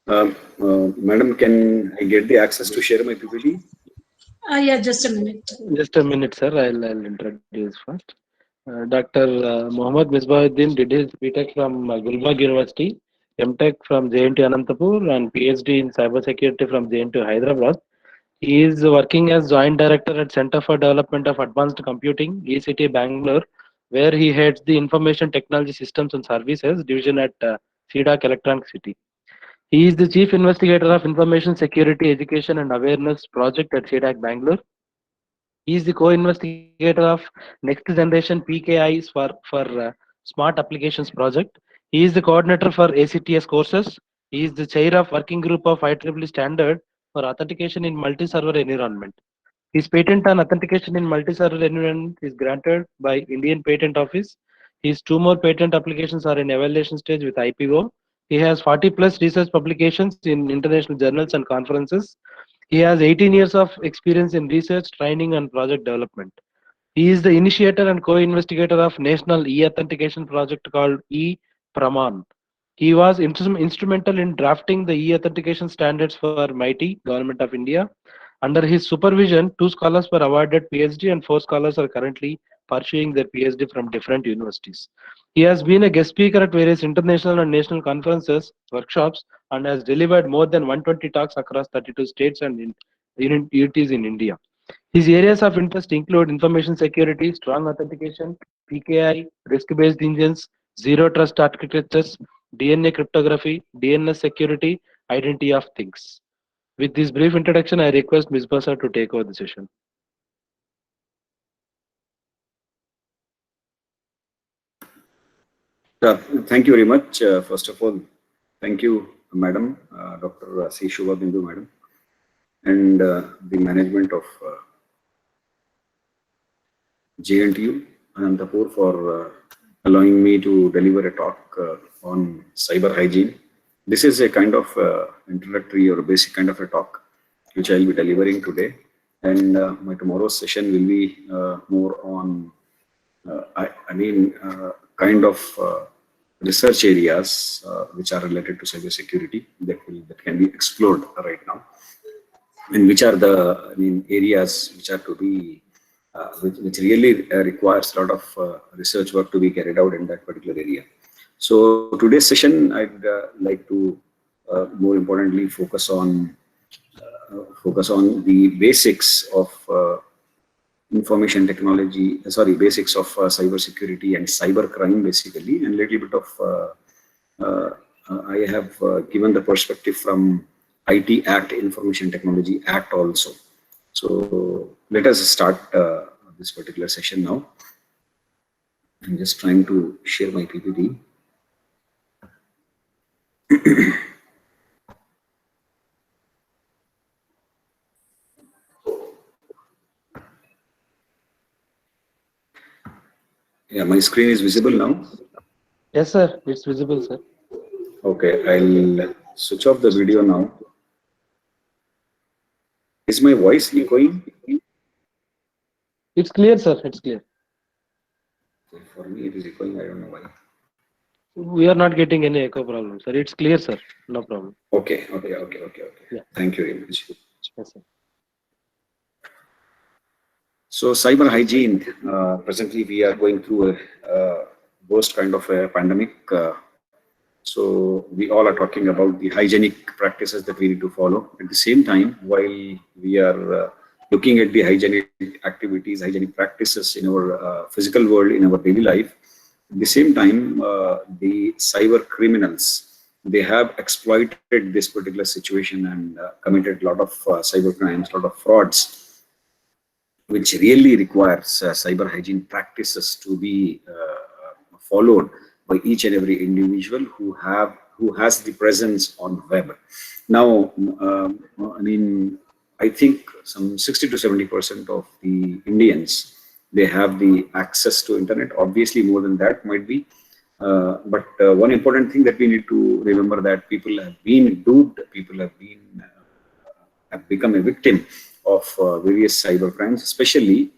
Madam, can I get the access to share my PPT? Yeah, just a minute. Just a minute, sir. I'll introduce first. Dr. Mohammad Misbahuddin did his BTech from Gulbarga University, MTech from JNT Anantapur, and PhD in cybersecurity from JNT Hyderabad. He is working as Joint Director at Center for Development of Advanced Computing, ECT Bangalore, where he heads the Information Technology Systems and Services division at CDAC Electronic City. He is the Chief Investigator of Information Security Education and Awareness Project at CDAC Bangalore. He is the co-investigator of Next Generation PKIs for Smart Applications Project. He is the coordinator for ACTS courses. He is the chair of working group of IEEE standard for authentication in multi-server environment. His patent on authentication in multi-server environment is granted by Indian Patent Office. His two more patent applications are in evaluation stage with IPO. He has 40 plus research publications in international journals and conferences. He has 18 years of experience in research, training, and project development. He is the initiator and co-investigator of national e-authentication project called e-Praman. He was instrumental in drafting the e-authentication standards for MIT, Government of India. Under his supervision, 2 scholars were awarded PhD and 4 scholars are currently pursuing their PhD from different universities. He has been a guest speaker at various international and national conferences, workshops, and has delivered more than 120 talks across 32 states and UTs in India. His areas of interest include information security, strong authentication, PKI, risk-based engines, zero trust architectures, DNA cryptography, DNS security, identity of things. With this brief introduction, I request Ms. Basa to take over the session. Thank you very much. First of all, thank you, Madam, Dr. C. Shubha Bindu, Madam, and the management of JNTU Anantapur for allowing me to deliver a talk on cyber hygiene. This is a kind of introductory or basic kind of a talk which I will be delivering today, and my tomorrow's session will be more on kind of research areas which are related to cyber security that can be explored right now, and which are the areas which are to be which really requires a lot of research work to be carried out in that particular area. So today's session, I'd like to more importantly focus on the basics of information technology, basics of cyber security and cyber crime basically, and a little bit of I have given the perspective from IT Act, Information Technology Act also. So let us start this particular session now. I'm just trying to share my PPT. Yeah, my screen is visible now. Yes, sir. It's visible, sir. Okay, I'll switch off the video now. Is my voice echoing? It's clear, sir. It's clear. For me, it is echoing. I don't know why. We are not getting any echo problem, sir. It's clear, sir. No problem. Okay. Yeah. Thank you very much. Yes, sir. So cyber hygiene, presently we are going through a worst kind of a pandemic. So we all are talking about the hygienic practices that we need to follow. At the same time, while we are looking at the hygienic activities, hygienic practices in our physical world, in our daily life, at the same time, the cyber criminals, they have exploited this particular situation and committed a lot of cyber crimes, a lot of frauds, which really requires cyber hygiene practices to be followed by each and every individual who has the presence on web. Now, I think some 60 to 70% of the Indians, they have the access to internet. Obviously, more than that might be. But one important thing that we need to remember that people have been duped, people have become a victim of various cyber crimes, especially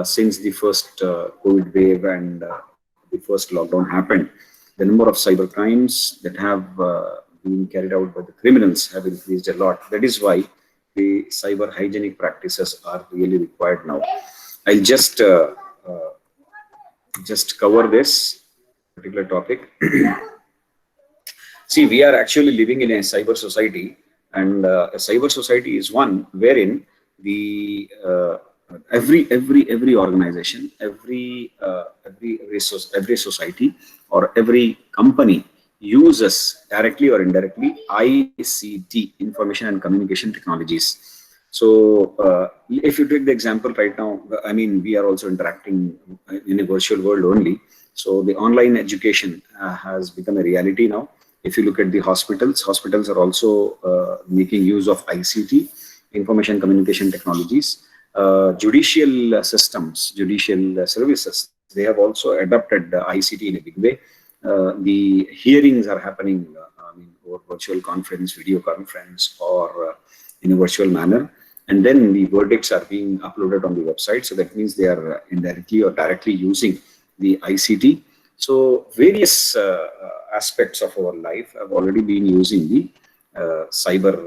since the first COVID wave and the first lockdown happened. The number of cyber crimes that have being carried out by the criminals have increased a lot. That is why the cyber hygienic practices are really required now. I'll just cover this particular topic. See, we are actually living in a cyber society, and a cyber society is one wherein the every organization, every society, or every company uses directly or indirectly ICT, information and communication technologies. So if you take the example right now, I mean, we are also interacting in a virtual world only. So the online education has become a reality now. If you look at the hospitals are also making use of ICT, information communication technologies. Judicial systems, judicial services, they have also adopted ICT in a big way. The hearings are happening over virtual conference, video conference, or in a virtual manner. And then the verdicts are being uploaded on the website. So that means they are indirectly or directly using the ICT. So various aspects of our life have already been using the cyber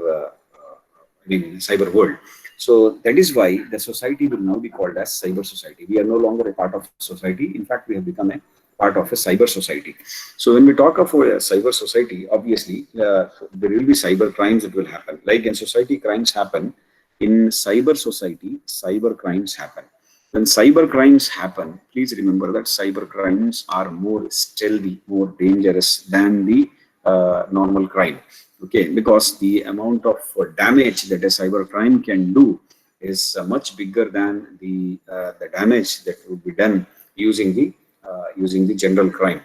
world. So that is why the society will now be called as cyber society. We are no longer a part of society. In fact, we have become a part of a cyber society. So when we talk of a cyber society, obviously there will be cyber crimes that will happen. Like in society, crimes happen. In cyber society, cyber crimes happen. When cyber crimes happen, please remember that cyber crimes are more stealthy, more dangerous than the normal crime. Okay, because the amount of damage that a cyber crime can do is much bigger than the damage that would be done using the general crime.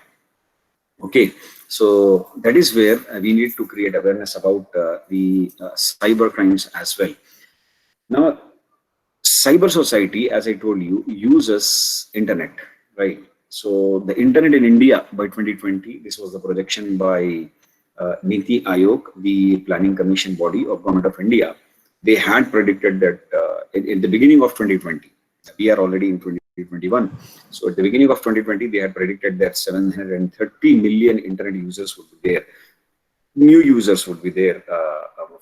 Okay, so that is where we need to create awareness about the cyber crimes as well. Now, cyber society, as I told you, uses internet, right? So the internet in India by 2020, this was the projection by Niti Aayog, the planning commission body of Government of India. They had predicted that in the beginning of 2020, we are already in 2021. So at the beginning of 2020, they had predicted that 730 million internet users would be there. New users would be there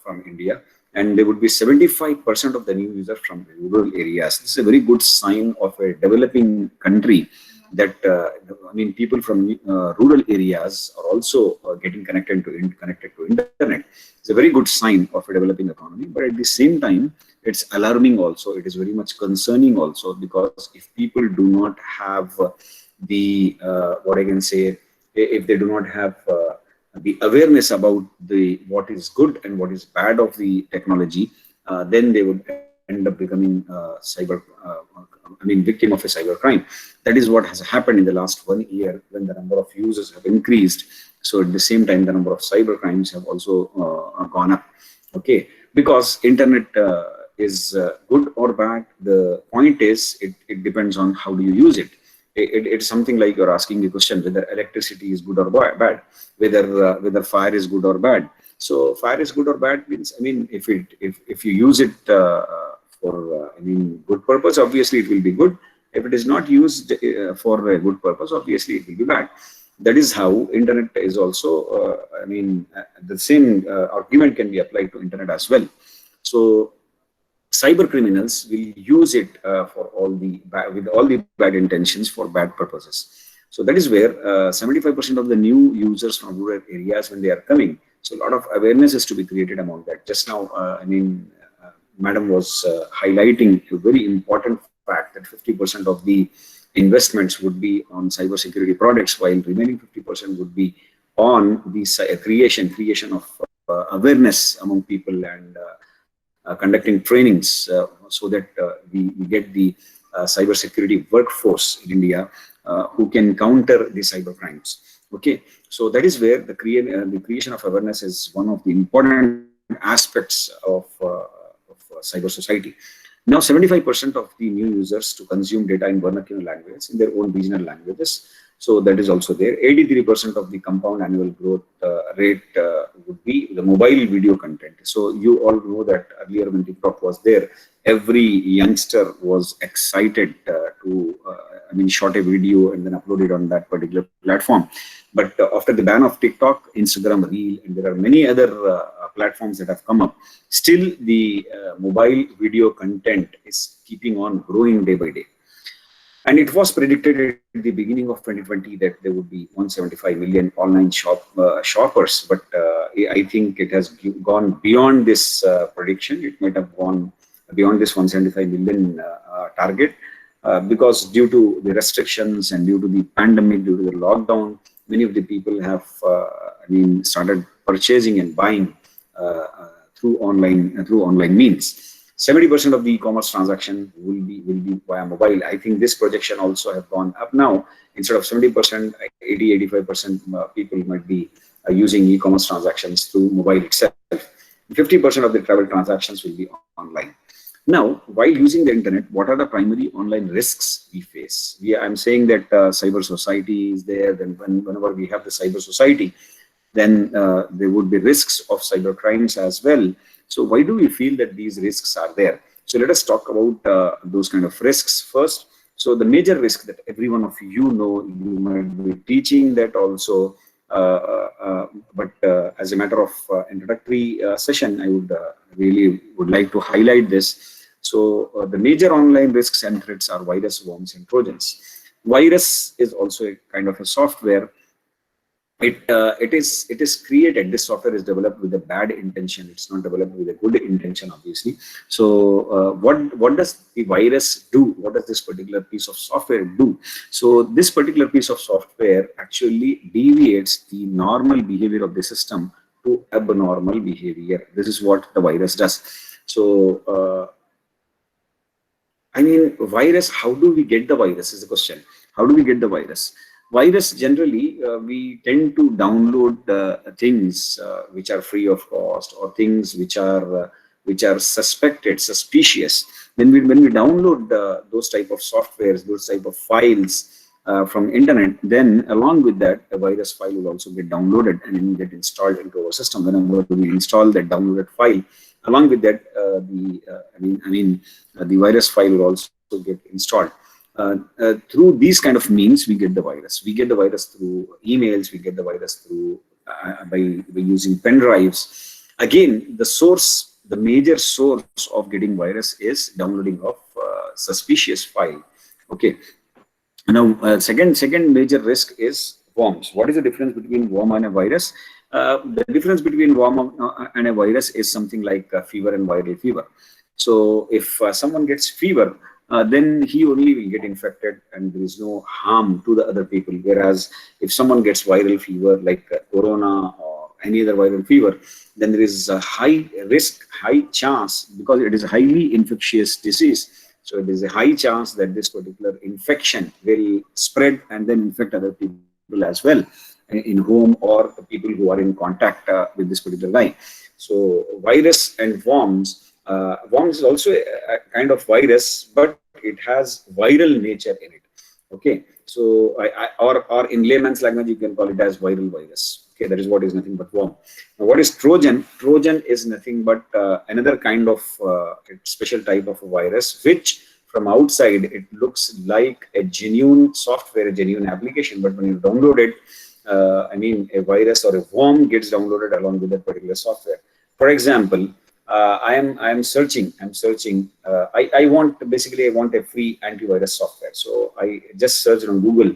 from India. And there would be 75% of the new users from rural areas. This is a very good sign of a developing country that, I mean, people from rural areas are also getting connected to internet. It's a very good sign of a developing economy, but at the same time, it's alarming also. It is very much concerning also, because if people do not have the, what I can say, if they do not have the awareness about what is good and what is bad of the technology, then they would end up becoming victim of a cyber crime. That is what has happened in the last 1 year, when the number of users have increased. So at the same time, the number of cyber crimes have also gone up. Okay, because internet is good or bad. The point is, it depends on how do you use it. It's something like you're asking the question whether electricity is good or bad, whether fire is good or bad. So fire is good or bad means, I mean, if you use it for good purpose, obviously it will be good. If it is not used for a good purpose, obviously it will be bad. That is how internet is also. The same argument can be applied to internet as well. So cyber criminals will use it with all the bad intentions for bad purposes. So that is where 75% of the new users from rural areas, when they are coming, so a lot of awareness is to be created among that. Just now, Madam was highlighting a very important fact that 50% of the investments would be on cybersecurity products, while remaining 50% would be on the creation of awareness among people and conducting trainings so that we get the cybersecurity workforce in India who can counter the cyber crimes. Okay, so that is where the creation of awareness is one of the important aspects of cyber society. Now, 75% of the new users to consume data in vernacular language, in their own regional languages. So that is also there. 83% of the compound annual growth rate would be the mobile video content. So you all know that earlier when TikTok was there, every youngster was excited shot a video and then uploaded on that particular platform. But after the ban of TikTok, Instagram Reel, and there are many other platforms that have come up, still the mobile video content is keeping on growing day by day. And it was predicted at the beginning of 2020 that there would be 175 million online shoppers. But I think it has gone beyond this prediction. It might have gone beyond this 175 million target because due to the restrictions and due to the pandemic, due to the lockdown, many of the people have started purchasing and buying through online means. 70% of the e-commerce transaction will be via mobile. I think this projection also have gone up now. Instead of 70%, 85% people might be using e-commerce transactions through mobile itself. 50% of the travel transactions will be online. Now, while using the internet, what are the primary online risks we face? I'm saying that cyber society is there. Then whenever we have the cyber society, then there would be risks of cyber crimes as well. So why do we feel that these risks are there? So let us talk about those kind of risks first. So the major risk that every one of you know, you might be teaching that also, but as a matter of introductory session, I would really like to highlight this. So the major online risks and threats are virus, worms, and trojans. Virus is also a kind of a software. It is created. This software is developed with a bad intention. It's not developed with a good intention, obviously. So what does the virus do? What does this particular piece of software do? So this particular piece of software actually deviates the normal behavior of the system to abnormal behavior. This is what the virus does. So virus, how do we get the virus is the question. How do we get the virus? Virus, generally, we tend to download things which are free of cost, or things which are suspicious. When we download those type of softwares, those type of files from internet, then along with that, a virus file will also get downloaded and get installed into our system. Whenever we install that downloaded file, along with that, the virus file will also get installed. Through these kind of means, we get the virus. We get the virus through emails. We get the virus through by using pen drives. Again, the major source of getting virus is downloading of suspicious file. Okay. Now, second major risk is worms. What is the difference between worm and a virus? The difference between worm and a virus is something like fever and viral fever. So if someone gets fever, then he only will get infected and there is no harm to the other people. Whereas if someone gets viral fever like corona or any other viral fever, then there is a high risk, high chance, because it is a highly infectious disease. So it is a high chance that this particular infection will spread and then infect other people as well in home or the people who are in contact with this particular guy. So virus and worms. Worms is also a kind of virus, but it has viral nature in it. Okay, so or in layman's language, you can call it as viral virus. Okay, that is what is nothing but worm. Now, what is Trojan? Trojan is nothing but another kind of special type of a virus, which from outside it looks like a genuine software, a genuine application, but when you download it, a virus or a worm gets downloaded along with that particular software. For example, I am searching. I want a free antivirus software. So I just searched on Google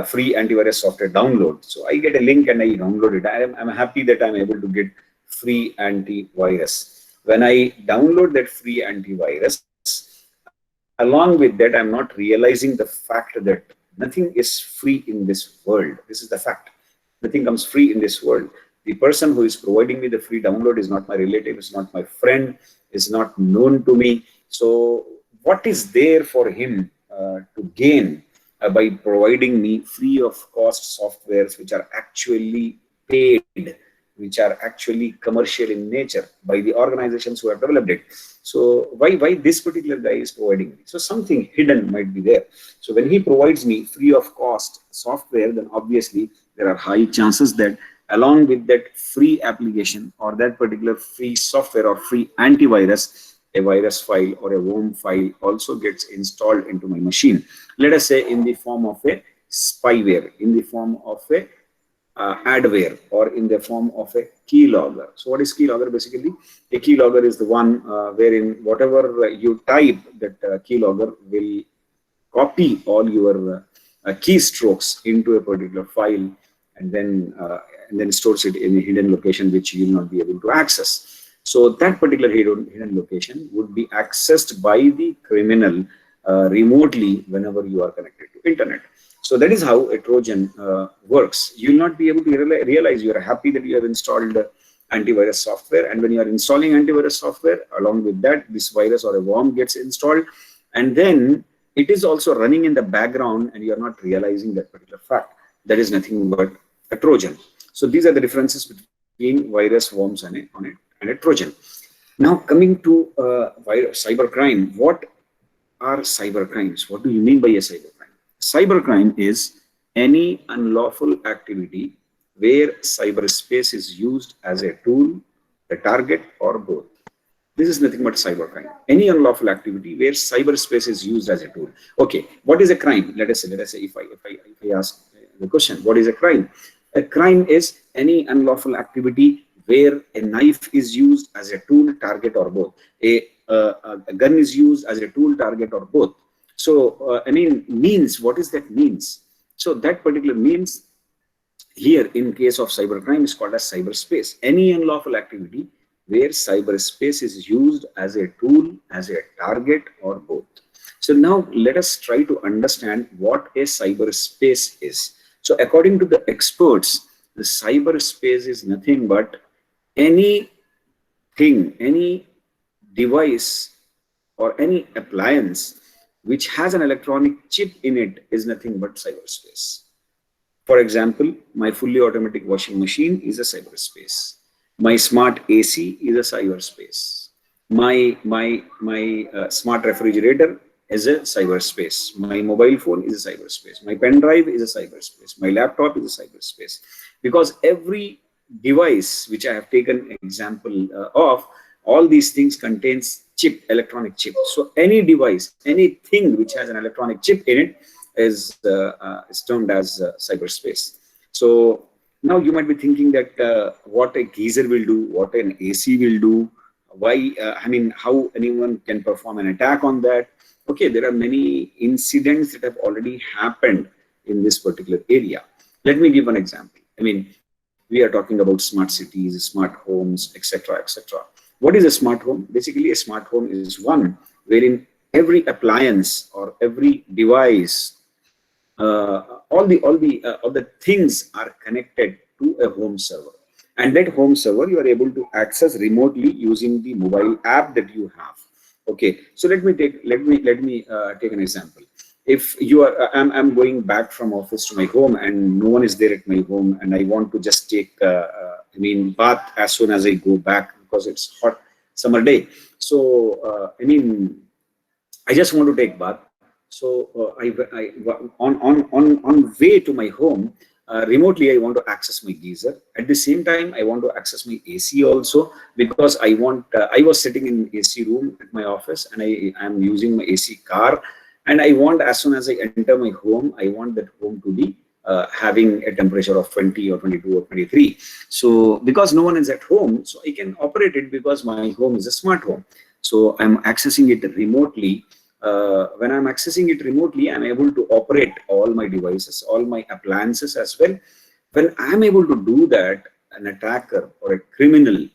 free antivirus software download. So I get a link and I download it. I'm happy that I'm able to get free antivirus. When I download that free antivirus, along with that, I'm not realizing the fact that nothing is free in this world. This is the fact. Nothing comes free in this world. The person who is providing me the free download is not my relative, is not my friend, is not known to me. So what is there for him to gain by providing me free of cost softwares which are actually paid, which are actually commercial in nature by the organizations who have developed it? So why this particular guy is providing me? So something hidden might be there. So when he provides me free of cost software, then obviously there are high chances that along with that free application or that particular free software or free antivirus, a virus file or a worm file also gets installed into my machine. Let us say in the form of a spyware, in the form of a adware, or in the form of a keylogger. So what is keylogger? Basically, a keylogger is the one wherein whatever you type, that keylogger will copy all your keystrokes into a particular file, and then stores it in a hidden location which you will not be able to access. So that particular hidden location would be accessed by the criminal remotely whenever you are connected to internet. So that is how a Trojan works. You will not be able to realize. You are happy that you have installed antivirus software, and when you are installing antivirus software, along with that, this virus or a worm gets installed, and then it is also running in the background, and you are not realizing that particular fact. That is nothing but a Trojan. So these are the differences between virus, worms, and a Trojan. Now coming to cybercrime, what are cybercrimes? What do you mean by a cybercrime? Cybercrime is any unlawful activity where cyberspace is used as a tool, a target, or both. This is nothing but cybercrime. Any unlawful activity where cyberspace is used as a tool. Okay, what is a crime? Let us say if I ask the question, what is a crime? A crime is any unlawful activity where a knife is used as a tool, target, or both. A gun is used as a tool, target, or both. So, means, what is that means? So that particular means here in case of cybercrime is called as cyberspace. Any unlawful activity where cyberspace is used as a tool, as a target, or both. So now let us try to understand what a cyberspace is. So according to the experts, the cyberspace is nothing but any device or any appliance which has an electronic chip in it is nothing but cyberspace. For example, my fully automatic washing machine is a cyberspace. My smart AC is a cyberspace. My smart refrigerator is a cyberspace. My mobile phone is a cyberspace. My pen drive is a cyberspace. My laptop is a cyberspace. Because every device which I have taken example of, all these things contains chip, electronic chip. So any device, anything which has an electronic chip in it is termed as cyberspace. So now you might be thinking that what a geyser will do, what an AC will do, why, how anyone can perform an attack on that. Okay, there are many incidents that have already happened in this particular area. Let me give an example. We are talking about smart cities, smart homes, etc., etc. What is a smart home? Basically, a smart home is one wherein every appliance or every device, all the things are connected to a home server, and that home server you are able to access remotely using the mobile app that you have. Okay, so let me take an example. If you are, I'm going back from office to my home, and no one is there at my home, and I want to just take bath as soon as I go back because it's hot summer day. So I just want to take bath. So on way to my home, remotely I want to access my geyser. At the same time, I want to access my AC also, because I was sitting in AC room at my office, and I am using my AC car, and I want, as soon as I enter my home, I want that home to be having a temperature of 20 or 22 or 23. So because no one is at home, so I can operate it because my home is a smart home. So I'm accessing it remotely. When I'm accessing it remotely, I'm able to operate all my devices, all my appliances as well. When I'm able to do that, an attacker or a criminal,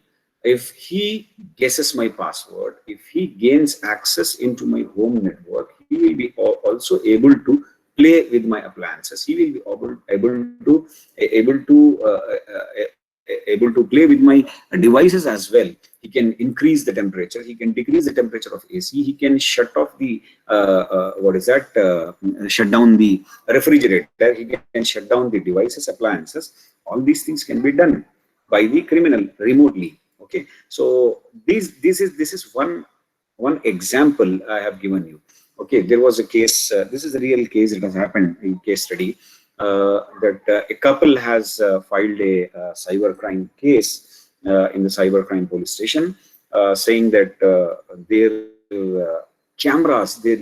if he guesses my password, if he gains access into my home network, he will be also able to play with my appliances. He will be able to play with my devices as well. He can increase the temperature. He can decrease the temperature of AC. He can shut off the shut down the refrigerator. He can shut down the devices, appliances. All these things can be done by the criminal remotely. Okay, so this is one example I have given you. Okay, there was a case. This is a real case that has happened in case study. That a couple has filed a cybercrime case in the cybercrime police station. saying that their cameras, they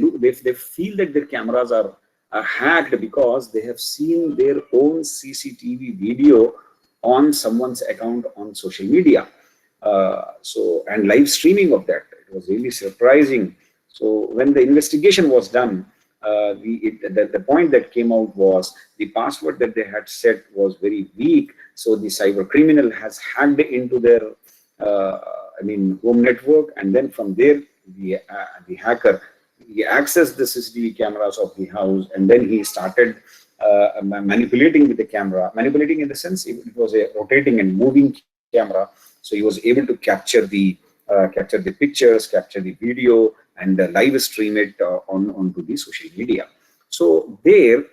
feel that their cameras are hacked because they have seen their own CCTV video on someone's account on social media. And live streaming of that, it was really surprising. So when the investigation was done, the point that came out was the password that they had set was very weak. So the cyber criminal has hacked into their, home network, and then from there, the hacker, he accessed the CCTV cameras of the house, and then he started manipulating with the camera. Manipulating in the sense it was a rotating and moving camera, so he was able to capture the pictures, capture the video, and live stream it onto the social media. So there,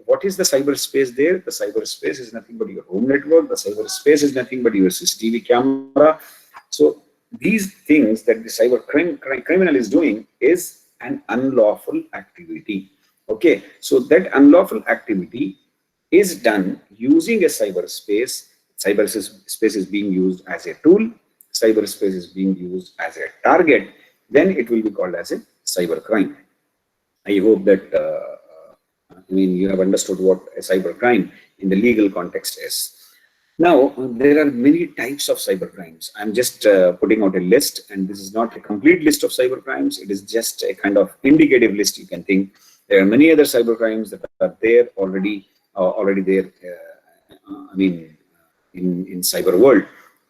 what is the cyberspace there? The cyberspace is nothing but your home network. The cyberspace is nothing but your CCTV camera. So these things that the cyber criminal is doing is an unlawful activity. Okay, so that unlawful activity is done using a cyberspace. Cyberspace is being used as a tool. Cyberspace is being used as a target. Then it will be called as a cybercrime. I hope that you have understood what a cybercrime in the legal context is. Now, there are many types of cybercrimes. I'm just putting out a list, and this is not a complete list of cybercrimes. It is just a kind of indicative list. You can think there are many other cybercrimes that are there already there. In cyber world.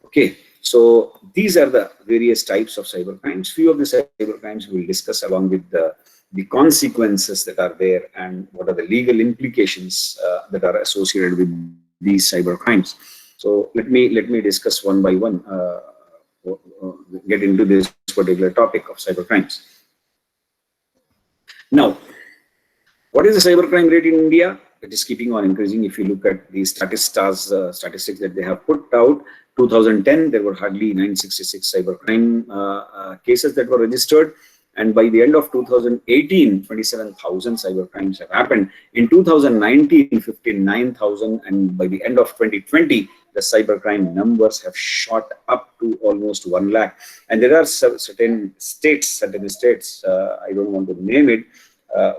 Okay, so these are the various types of cybercrimes. Few of the cybercrimes we will discuss along with the consequences that are there and what are the legal implications that are associated with these cybercrimes. So let me discuss one by one, get into this particular topic of cybercrimes. Now, what is the cybercrime rate in India? It is keeping on increasing. If you look at the Statista's statistics that they have put out, 2010 there were hardly 966 cybercrime cases that were registered. And by the end of 2018, 27,000 cybercrimes have happened. In 2019, 59,000, and by the end of 2020, the cybercrime numbers have shot up to almost 1 lakh. And there are certain states, I don't want to name it,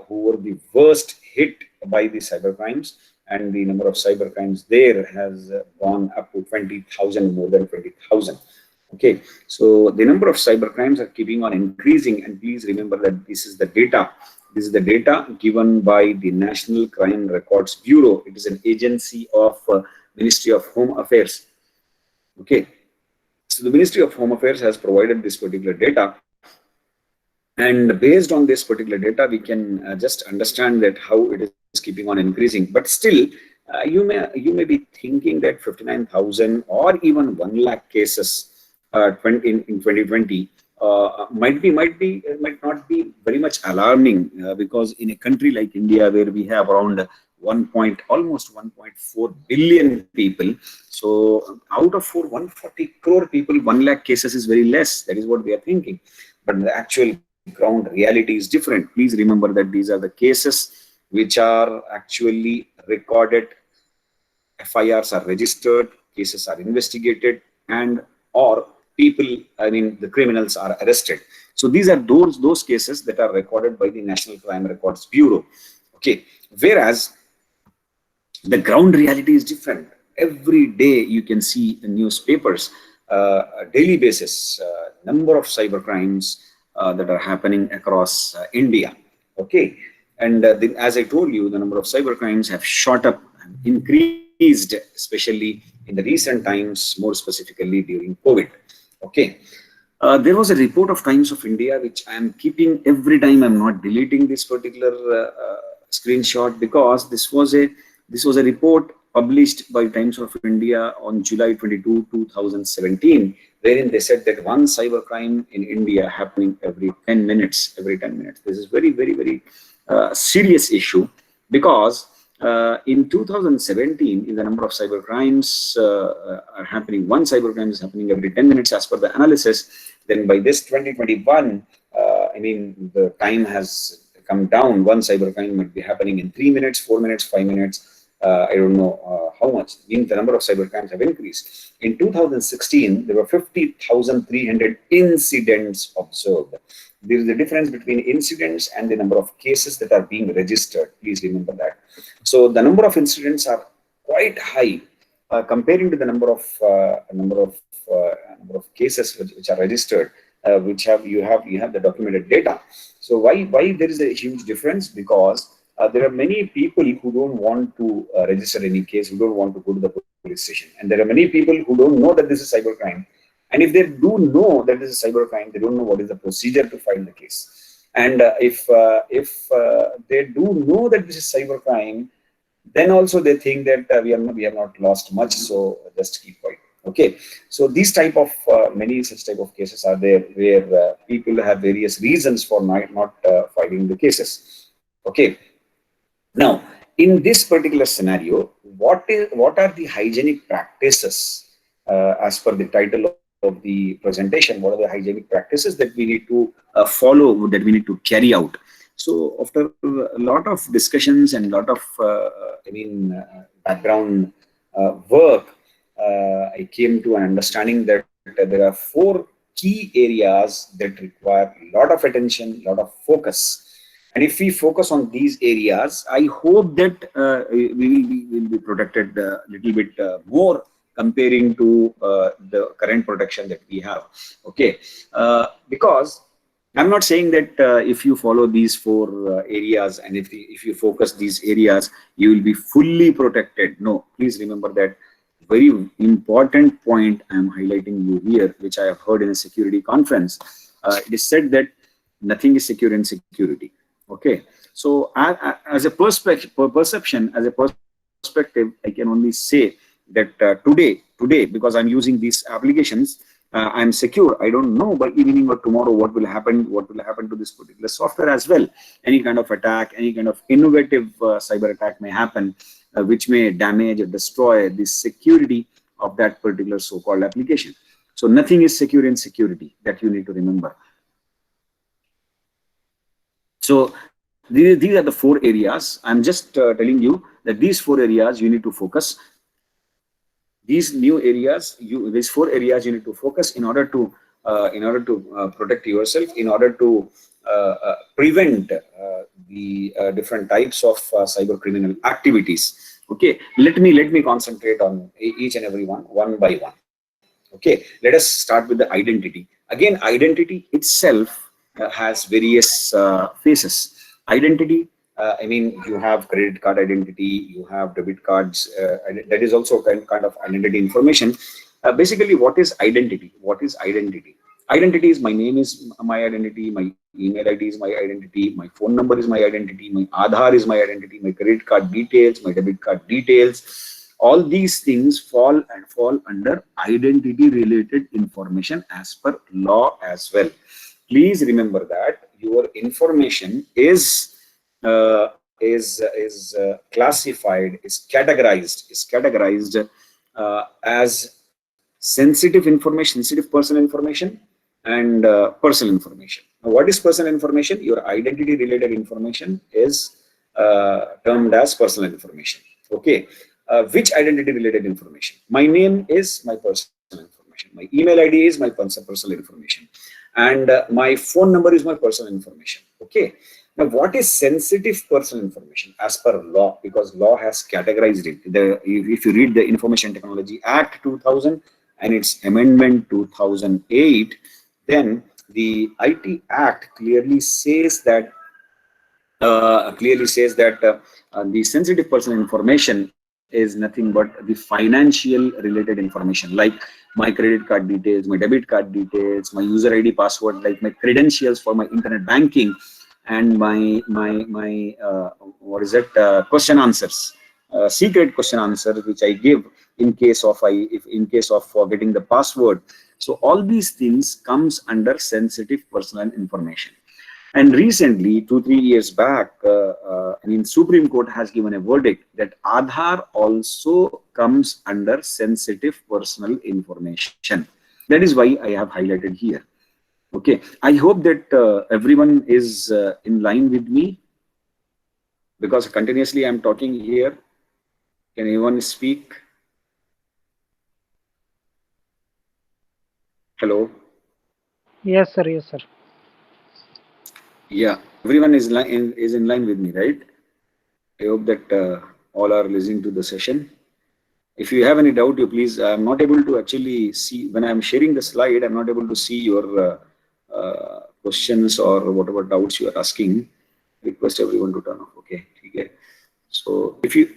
who were the worst hit by the cybercrimes, and the number of cybercrimes there has gone up to 20,000, more than 20,000. Okay, so the number of cybercrimes are keeping on increasing, and please remember that this is the data. This is the data given by the National Crime Records Bureau. It is an agency of Ministry of Home Affairs. Okay, so the Ministry of Home Affairs has provided this particular data, and based on this particular data, we can just understand that how it is keeping on increasing. But still, you may be thinking that 59,000 or even 1 lakh cases in 2020 might not be very much alarming, because in a country like India, where we have around almost 1.4 billion people, so out of 140 crore people, 1 lakh cases is very less. That is what we are thinking. But the actual ground reality is different. Please remember that these are the cases which are actually recorded, FIRs are registered, cases are investigated, and or people, the criminals are arrested. So these are those cases that are recorded by the National Crime Records Bureau. Okay, whereas the ground reality is different. Every day you can see in newspapers, daily basis, number of cybercrimes that are happening across India. Okay, and as I told you, the number of cybercrimes have shot up, increased, especially in the recent times, more specifically during COVID. Okay, there was a report of Times of India which I am keeping every time. I'm not deleting this particular screenshot, because this was a report published by Times of India on July 22, 2017, wherein they said that one cybercrime in India happening every 10 minutes. This is very, very, very serious issue, because in 2017, in the number of cybercrimes are happening, one cybercrime is happening every 10 minutes as per the analysis. Then by this 2021, the time has come down. One cybercrime might be happening in 3 minutes, 4 minutes, 5 minutes. I don't know how much, means the number of cyber crimes have increased. In 2016, there were 50,300 incidents observed. There is a difference between incidents and the number of cases that are being registered. Please remember that. So the number of incidents are quite high comparing to the number of cases which are registered, which you have the documented data. So why there is a huge difference? Because there are many people who don't want to register any case, who don't want to go to the police station, and there are many people who don't know that this is cybercrime. And if they do know that this is cybercrime, they don't know what is the procedure to file the case. And if they do know that this is cybercrime, then also they think that we have not lost much, so just keep quiet. Okay, so these type of many such type of cases are there where people have various reasons for not filing the cases. Okay, now in this particular scenario, what are the hygienic practices as per the title of the presentation? What are the hygienic practices that we need to follow, that we need to carry out? So after a lot of discussions and a lot of background work, I came to an understanding that there are 4 key areas that require a lot of attention, a lot of focus. And if we focus on these areas, I hope that we will be protected a little bit more comparing to the current protection that we have. Okay, because I'm not saying that if you follow these 4 areas and if you focus these areas, you will be fully protected. No, please remember that very important point I am highlighting you here, which I have heard in a security conference. It is said that nothing is secure in security. Okay, so as a perception, as a perspective, I can only say that today, because I'm using these applications, I'm secure. I don't know by evening or tomorrow what will happen to this particular software as well. Any kind of attack, any kind of innovative cyber attack may happen, which may damage or destroy the security of that particular so-called application. So nothing is secure in security, that you need to remember. So these are the 4 areas. I'm just telling you that these 4 areas you need to focus. These new areas, these 4 areas you need to focus in order to protect yourself, in order to prevent the different types of cyber criminal activities. Okay, let me concentrate on each and every one by one. Okay, let us start with the identity. Again, identity itself has various phases. Identity, you have credit card identity, you have debit cards, that is also kind of identity information. Basically, what is identity? What is identity? Identity is my name is my identity, my email ID is my identity, my phone number is my identity, my Aadhaar is my identity, my credit card details, my debit card details. All these things fall under identity related information as per law as well. Please remember that your information is classified, is categorized as sensitive information, sensitive personal information, and personal information. Now, what is personal information? Your identity related information is termed as personal information. Okay, which identity related information? My name is my personal information. My email ID is my personal information, and my phone number is my personal information. Okay. Now, what is sensitive personal information as per law? Because law has categorized it. If you read the Information Technology Act 2000 and its amendment 2008, then the IT Act clearly says that the sensitive personal information is nothing but the financial related information, like my credit card details, my debit card details, my user ID password, like my credentials for my internet banking, and my question answers, secret question answers which I give in case of forgetting the password. So all these things comes under sensitive personal information. And recently, 2-3 years back, Supreme Court has given a verdict that Aadhaar also comes under sensitive personal information. That is why I have highlighted here. Okay, I hope that everyone is in line with me, because continuously I'm talking here. Can anyone speak? Hello. Yes, sir. Yes, sir. Yeah, everyone is in line with me, right? I hope that all are listening to the session. If you have any doubt, you please. I'm not able to actually see when I'm sharing the slide. I'm not able to see your questions or whatever doubts you are asking. Request everyone to turn off. Okay. So if you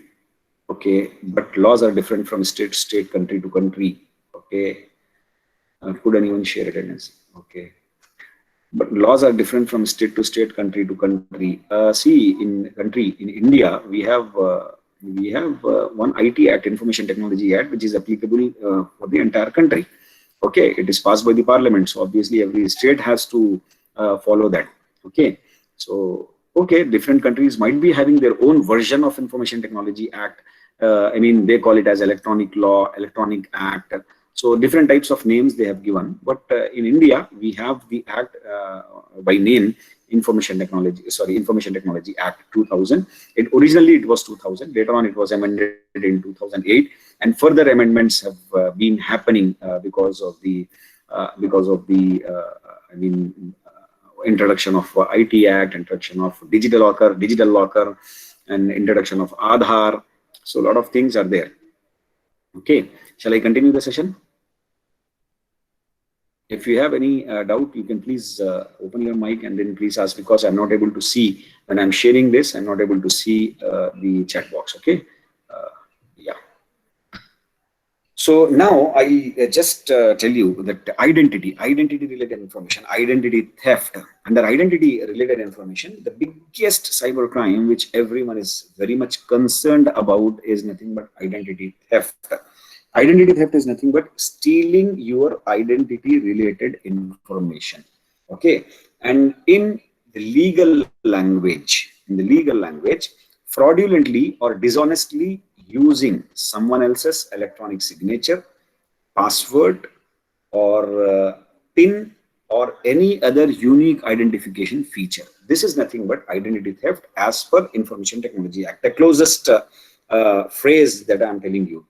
okay, but laws are different from state to state, country to country. Okay, could anyone share attendance? Okay. But laws are different from state to state, country to country. See, in India, we have one IT Act, Information Technology Act, which is applicable for the entire country. Okay, it is passed by the parliament, so obviously every state has to follow that. Okay, so okay, different countries might be having their own version of Information Technology Act. I mean, they call it as electronic law, electronic act. So different types of names they have given, but in India we have the act by name Information Technology Act 2000. Originally it was 2000. Later on it was amended in 2008, and further amendments have been happening because of the introduction of IT Act, introduction of digital locker, and introduction of Aadhaar. So a lot of things are there. Okay, shall I continue the session? If you have any doubt, you can please open your mic and then please ask, because I'm not able to see when I'm sharing this. I'm not able to see the chat box. Okay. Yeah. So now I just tell you that identity related information, identity theft. Under identity related information, the biggest cyber crime which everyone is very much concerned about is nothing but identity theft. Identity theft is nothing but stealing your identity related information. Okay, and in the legal language, fraudulently or dishonestly using someone else's electronic signature, password, or PIN, or any other unique identification feature. This is nothing but identity theft as per Information Technology Act. The closest phrase that I'm telling you.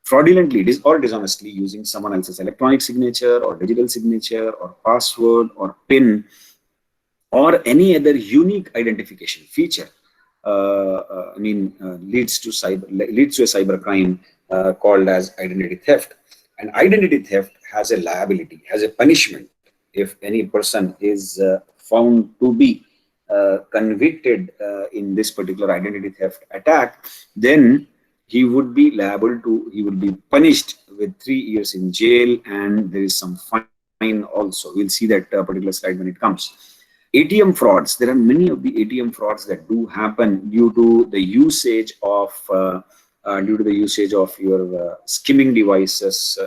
Fraudulently or dishonestly using someone else's electronic signature or digital signature or password or PIN or any other unique identification feature leads to a cyber crime called as identity theft. And identity theft has a liability, has a punishment. If any person is found to be convicted in this particular identity theft attack, then he would be punished with 3 years in jail, and there is some fine also. We'll see that particular slide when it comes. ATM frauds. There are many of the ATM frauds that do happen due to the usage of your skimming devices,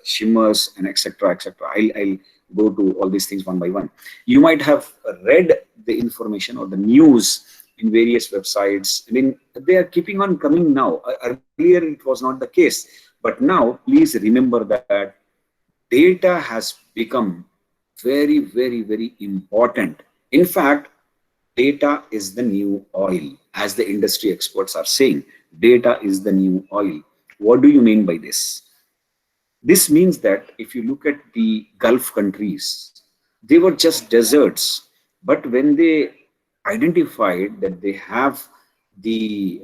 shimmers, and etc. I'll go to all these things one by one. You might have read the information or the news in various websites. I mean, they are keeping on coming now. Earlier it was not the case, but now please remember that data has become very, very, very important. In fact, data is the new oil, as the industry experts are saying. Data is the new oil. What do you mean by this? This means that if you look at the Gulf countries, they were just deserts, but when they identified that they have the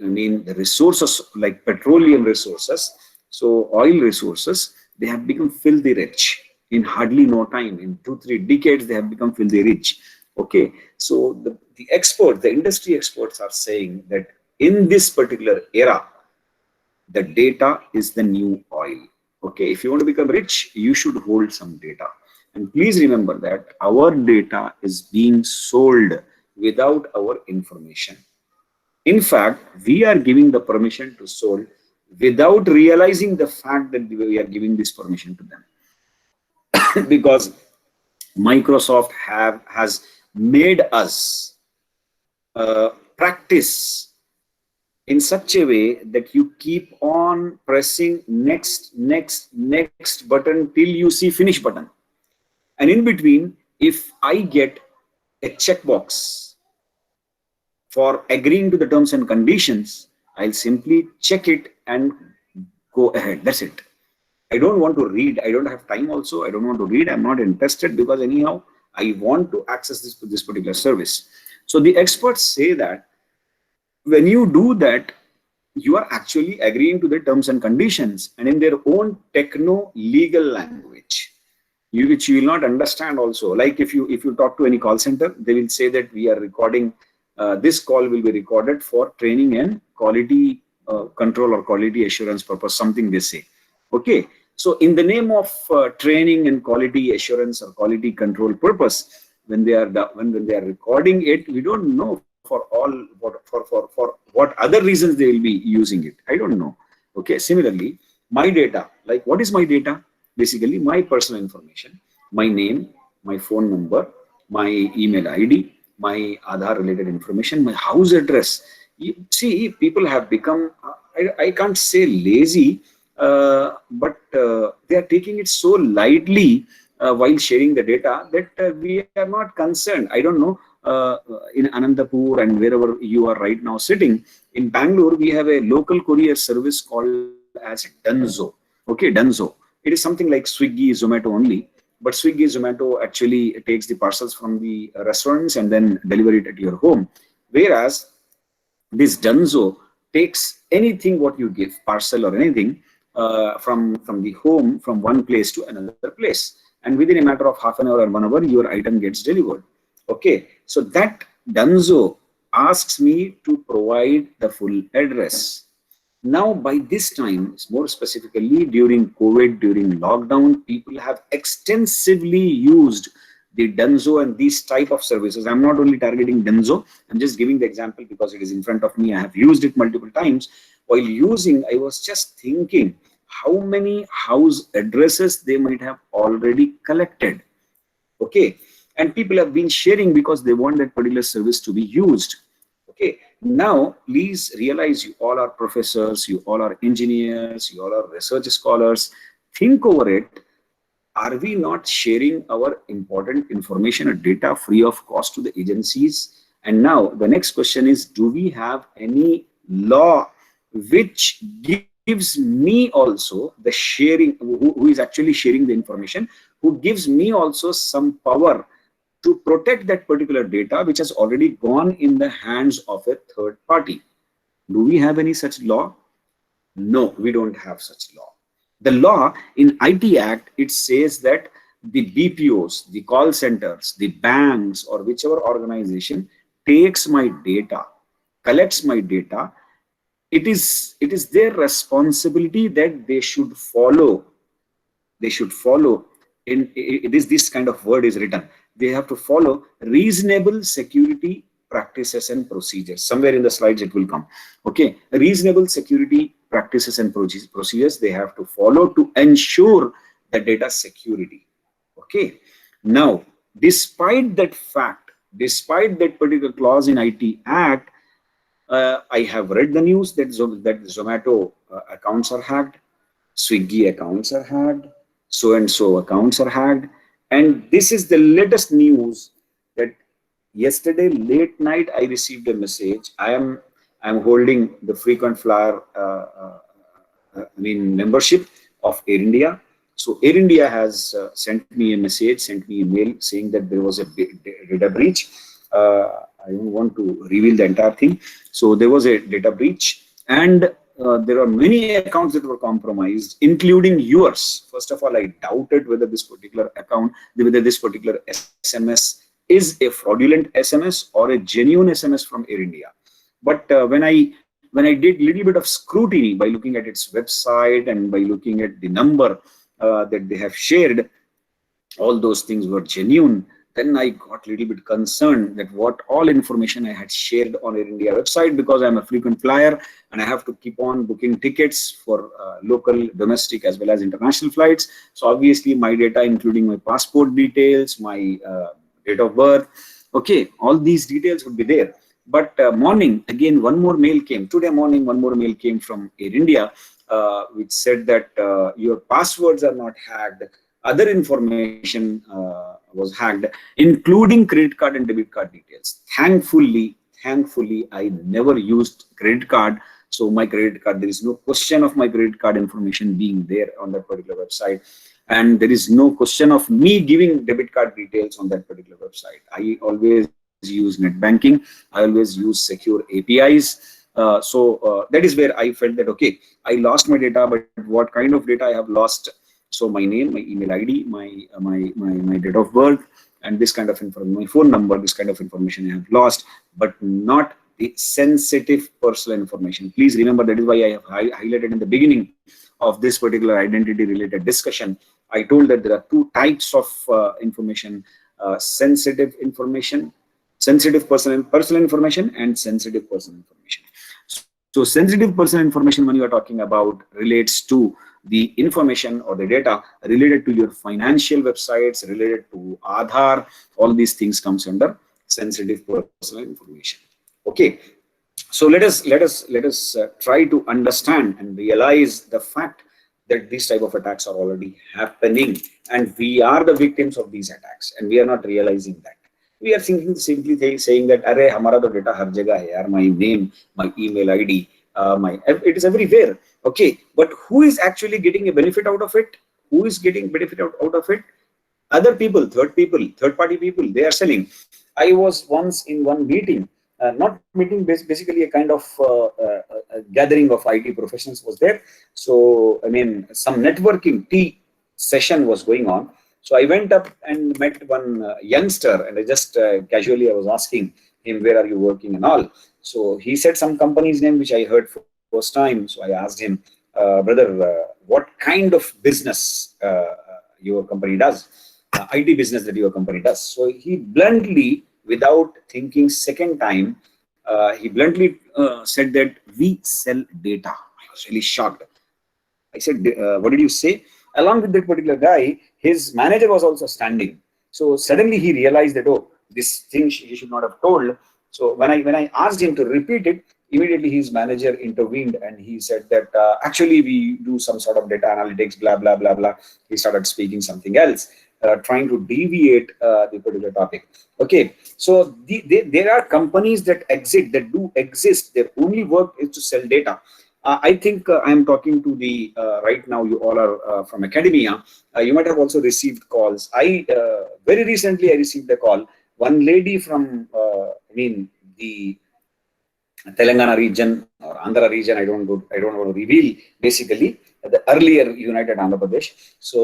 resources like petroleum resources, so oil resources, they have become filthy rich in hardly no time. In 2-3 decades, they have become filthy rich. Okay, so the industry experts are saying that in this particular era, the data is the new oil. Okay, if you want to become rich, you should hold some data. And please remember that our data is being sold without our information. In fact, we are giving the permission to sell without realizing the fact that we are giving this permission to them. Because Microsoft has made us practice in such a way that you keep on pressing next button till you see finish button. And in between, if I get a checkbox for agreeing to the terms and conditions, I'll simply check it and go ahead. That's it. I don't want to read. I don't have time also. I don't want to read. I'm not interested because anyhow, I want to access this particular service. So the experts say that when you do that, you are actually agreeing to the terms and conditions and in their own techno legal language, which you will not understand also. Like if you talk to any call center, they will say that we are recording, this call will be recorded for training and quality control or quality assurance purpose, something they say. Okay, so in the name of training and quality assurance or quality control purpose, when they are recording it, we don't know for what other reasons they will be using it. I don't know. Okay, similarly, my data, like what is my data? Basically my personal information, my name, my phone number, my email ID, my Aadhaar related information, my house address. You see, people have become, I can't say lazy, but they are taking it so lightly while sharing the data that we are not concerned. I don't know, in Anantapur and wherever you are right now sitting, in Bangalore, we have a local courier service called as Dunzo. Okay, Dunzo. It is something like Swiggy, Zomato only, but Swiggy, Zomato actually takes the parcels from the restaurants and then deliver it at your home. Whereas this Dunzo takes anything what you give, parcel or anything, from the home, from one place to another place. And within a matter of half an hour or 1 hour, your item gets delivered. Okay, so that Dunzo asks me to provide the full address. Now, by this time, more specifically during COVID, during lockdown, people have extensively used the Dunzo and these type of services. I'm not only targeting Dunzo, I'm just giving the example because it is in front of me. I have used it multiple times. While using, I was just thinking how many house addresses they might have already collected. Okay, and people have been sharing because they want that particular service to be used. Okay, now please realize you all are professors, you all are engineers, you all are research scholars. Think over it. Are we not sharing our important information or data free of cost to the agencies? And now the next question is, do we have any law which gives me also the sharing, who is actually sharing the information, who gives me also some power to protect that particular data which has already gone in the hands of a third party? Do we have any such law? No, we don't have such law. The law in IT Act, it says that the BPOs, the call centers, the banks, or whichever organization takes my data, collects my data, it is their responsibility that they should follow. They should follow. It is this kind of word is written. They have to follow reasonable security practices and procedures. Somewhere in the slides it will come. Okay, reasonable security practices and procedures they have to follow to ensure the data security. Okay, now despite that fact, despite that particular clause in IT Act, I have read the news that Zomato accounts are hacked, Swiggy accounts are hacked, so and so accounts are hacked, and this is the latest news that yesterday late night I received a message. I'm holding the frequent flyer membership of Air India. So Air India has sent me a message, sent me a mail saying that there was a data breach. I don't want to reveal the entire thing. So there was a data breach, and there are many accounts that were compromised, including yours. First of all, I doubted whether this particular account, whether this particular SMS is a fraudulent SMS or a genuine SMS from Air India. But when I did little bit of scrutiny by looking at its website and by looking at the number that they have shared, all those things were genuine. Then I got a little bit concerned that what all information I had shared on Air India website, because I'm a frequent flyer and I have to keep on booking tickets for local, domestic as well as international flights. So obviously my data, including my passport details, my date of birth, okay, all these details would be there. But morning, again, one more mail came. Today morning, one more mail came from Air India, which said that your passwords are not hacked. Other information was hacked, including credit card and debit card details. Thankfully, I never used credit card, So my credit card, there is no question of my credit card information being there on that particular website. And there is no question of me giving debit card details on that particular website. I always use net banking. I always use secure APIs. That is where I felt that, okay, I lost my data, but what kind of data I have lost? So my name, my email ID, my date of birth, and this kind of information, my phone number, this kind of information I have lost, but not the sensitive personal information. Please remember, that is why I have highlighted in the beginning of this particular identity related discussion. I told that there are two types of information: sensitive information, sensitive personal information, and sensitive personal information. So sensitive personal information, when you are talking about, relates to the information or the data related to your financial websites, related to Aadhaar. All these things comes under sensitive personal information. Okay, so let us try to understand and realize the fact that these type of attacks are already happening, and we are the victims of these attacks, and we are not realizing that. We are simply saying that, "Arey, hamara to data har jagah hai yaar, my name, my email ID, it is everywhere." Okay, but who is actually getting a benefit out of it? Who is getting benefit out of it? Other people, third party people, they are selling. I was once in one meeting, not meeting, basically a kind of a gathering of IT professionals was there. So, I mean, some networking tea session was going on. So I went up and met one youngster, and I just casually I was asking him, "Where are you working?" and all. So he said some company's name, which I heard for first time. So I asked him, "Brother, what kind of business your company does? IT business that your company does?" So he bluntly, without thinking second time, he bluntly said that, "We sell data." I was really shocked. I said, "What did you say?" Along with that particular guy, his manager was also standing. So suddenly he realized that, oh, this thing he should not have told. So when I asked him to repeat it, immediately his manager intervened, and he said that, "Actually, we do some sort of data analytics, blah, blah, blah, blah." He started speaking something else, trying to deviate the particular topic. Okay, so there are companies that do exist. Their only work is to sell data. I think I am talking to the, right now you all are from academia. You might have also received calls. Very recently I received a call. One lady from, the Telangana region or Andhra region, I don't want to reveal, basically, the earlier United Andhra Pradesh. So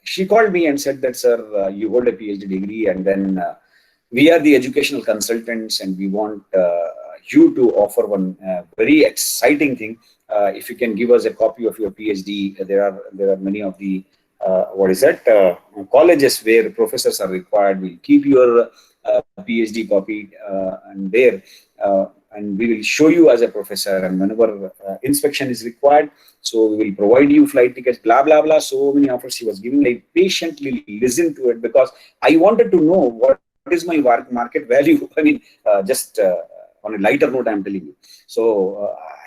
she called me and said that, "Sir, you hold a PhD degree, and then we are the educational consultants, and we want you to offer one very exciting thing. If you can give us a copy of your PhD, there are many of the colleges where professors are required. We'll keep your PhD copy and there, and we will show you as a professor, and whenever inspection is required, so we will provide you flight tickets, blah, blah, blah." So many offers she was giving. I patiently listened to it because I wanted to know what is my market value. I mean, just on a lighter note, I'm telling you. So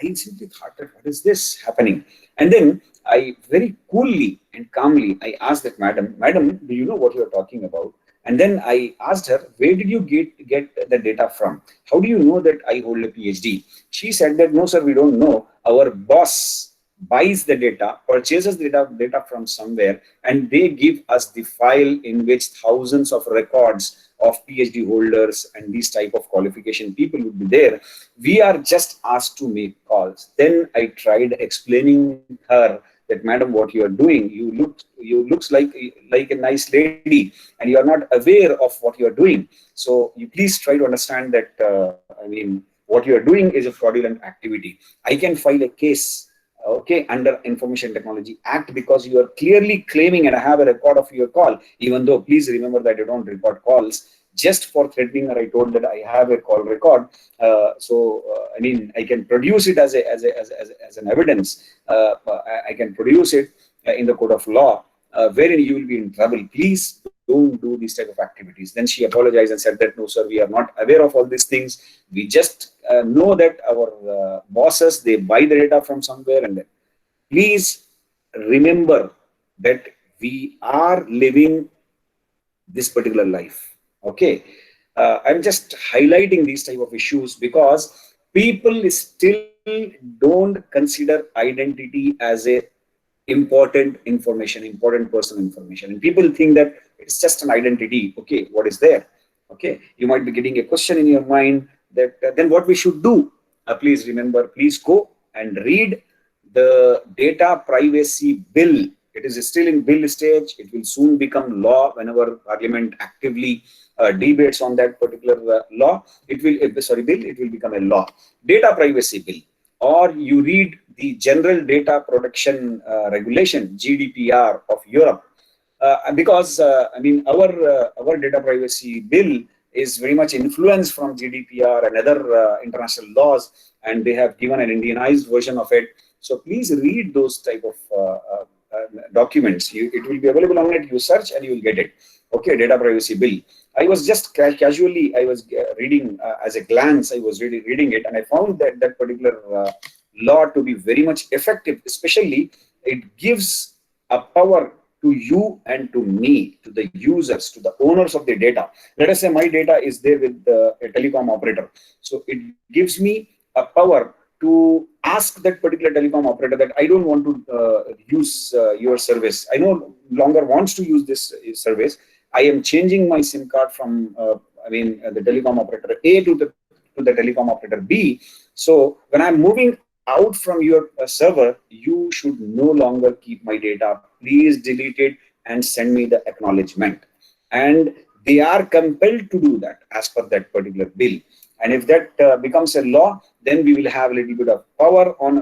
I simply thought that, what is this happening? And then I very coolly and calmly, I asked that, Madam, do you know what you are talking about?" And then I asked her, "Where did you get the data from? How do you know that I hold a PhD?" She said that, "No, sir, we don't know. Our boss buys the data, purchases the data from somewhere, and they give us the file in which thousands of records of PhD holders and these type of qualification people would be there. We are just asked to make calls." Then I tried explaining her that, "Madam, what you are doing, you looks like a nice lady, and you are not aware of what you are doing. So you please try to understand that, what you are doing is a fraudulent activity. I can file a case, okay, under Information Technology Act, because you are clearly claiming, and I have a record of your call, even though please remember that I don't record calls just for threatening her. I told that I have a call record. I can produce it as an evidence. I can produce it in the court of law, wherein you will be in trouble. Please don't do these type of activities." Then she apologized and said that, "No, sir, we are not aware of all these things. We just know that our bosses, they buy the data from somewhere." And then, please remember that we are living this particular life. Okay, I'm just highlighting these type of issues because people still don't consider identity as a important information, important personal information. And people think that it's just an identity. Okay, what is there? Okay, you might be getting a question in your mind that then what we should do. Please remember, please go and read the data privacy bill. It is still in bill stage. It will soon become law whenever Parliament actively debates on that particular law. It will, bill, it will become a law. Data privacy bill. Or you read the General Data Protection Regulation, GDPR of Europe. Because I mean, our data privacy bill is very much influenced from GDPR and other international laws, and they have given an Indianized version of it. So please read those type of documents. It will be available on it. You search and you will get it. Okay, data privacy bill. I was just casually, I was reading as a glance, I was reading it, and I found that that particular law to be very much effective. Especially, it gives a power to you and to me, to the users, to the owners of the data. Let us say my data is there with a telecom operator. So it gives me a power to ask that particular telecom operator that I don't want to use your service. I no longer wants to use this service. I am changing my SIM card from the telecom operator A to the telecom operator B. So when I'm moving out from your server, you should no longer keep my data. Please delete it and send me the acknowledgement. And they are compelled to do that as per that particular bill. And if that becomes a law, then we will have a little bit of power on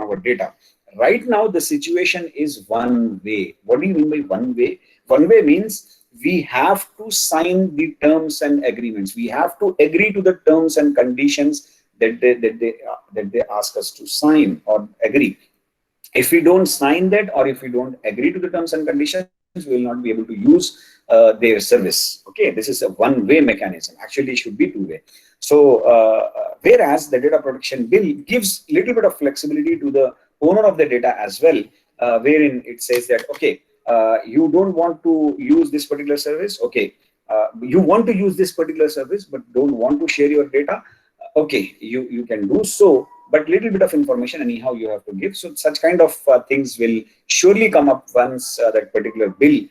our data. Right now, the situation is one way. What do you mean by one way? One way means we have to sign the terms and agreements. We have to agree to the terms and conditions that they ask us to sign or agree. If we don't sign that, or if we don't agree to the terms and conditions, we will not be able to use their service. Okay, this is a one-way mechanism. Actually, it should be two-way. So, whereas the data protection bill gives a little bit of flexibility to the owner of the data as well, wherein it says that, okay, you don't want to use this particular service. Okay, you want to use this particular service, but don't want to share your data. Okay, you can do so, but little bit of information anyhow you have to give. So such kind of things will surely come up once that particular bill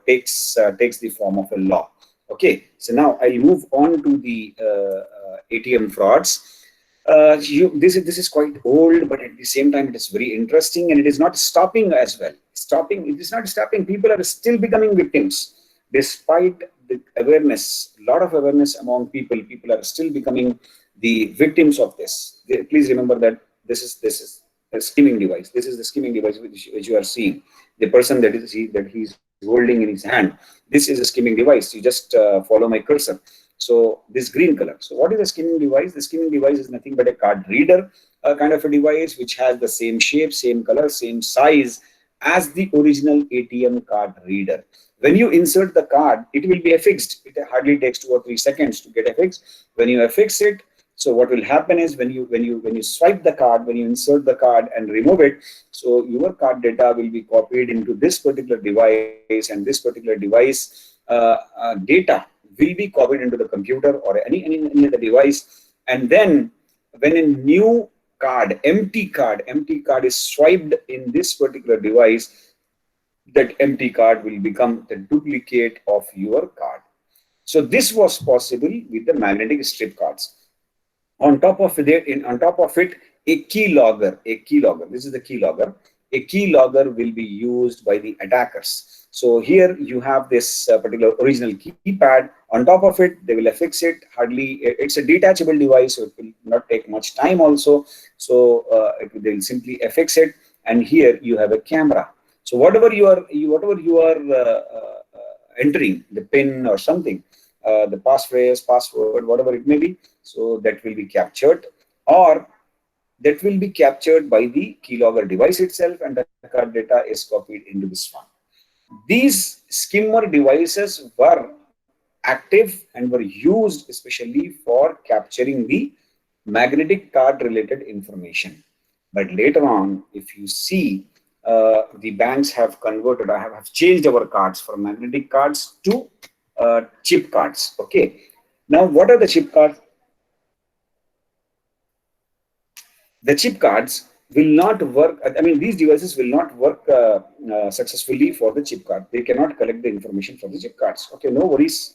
takes the form of a law. Okay, so now I'll move on to the ATM frauds. This is quite old, but at the same time it is very interesting, and it is not stopping as well. It is not stopping. People are still becoming victims despite the awareness. A lot of awareness among people. People are still becoming the victims of this. Please remember that this is a skimming device. This is the skimming device which you are seeing. The person that he's holding in his hand. This is a skimming device. You just follow my cursor. So this green color. So what is a skimming device? The skimming device is nothing but a card reader kind of a device which has the same shape, same color, same size as the original ATM card reader. When you insert the card, it will be affixed. It hardly takes 2 or 3 seconds to get affixed. When you affix it, so what will happen is when you swipe the card, when you insert the card and remove it, so your card data will be copied into this particular device, and this particular device data will be copied into the computer or any other device. And then when a new card, empty card is swiped in this particular device, that empty card will become the duplicate of your card. So this was possible with the magnetic strip cards. On top of it, a keylogger. This is the keylogger. A keylogger will be used by the attackers. So here you have this particular original keypad. On top of it, they will affix it. It's a detachable device, so it will not take much time also. So they will simply affix it, and here you have a camera. So whatever you are entering, the PIN or something, the passphrase, password, whatever it may be, so that will be captured, or that will be captured by the keylogger device itself, and the card data is copied into this one. These skimmer devices were active and were used especially for capturing the magnetic card related information. But later on, if you see, the banks have converted, have changed our cards from magnetic cards to chip cards. Okay. Now, what are the chip cards? the chip cards will not work. I mean, these devices will not work successfully for the chip card. They cannot collect the information for the chip cards. Okay, no worries.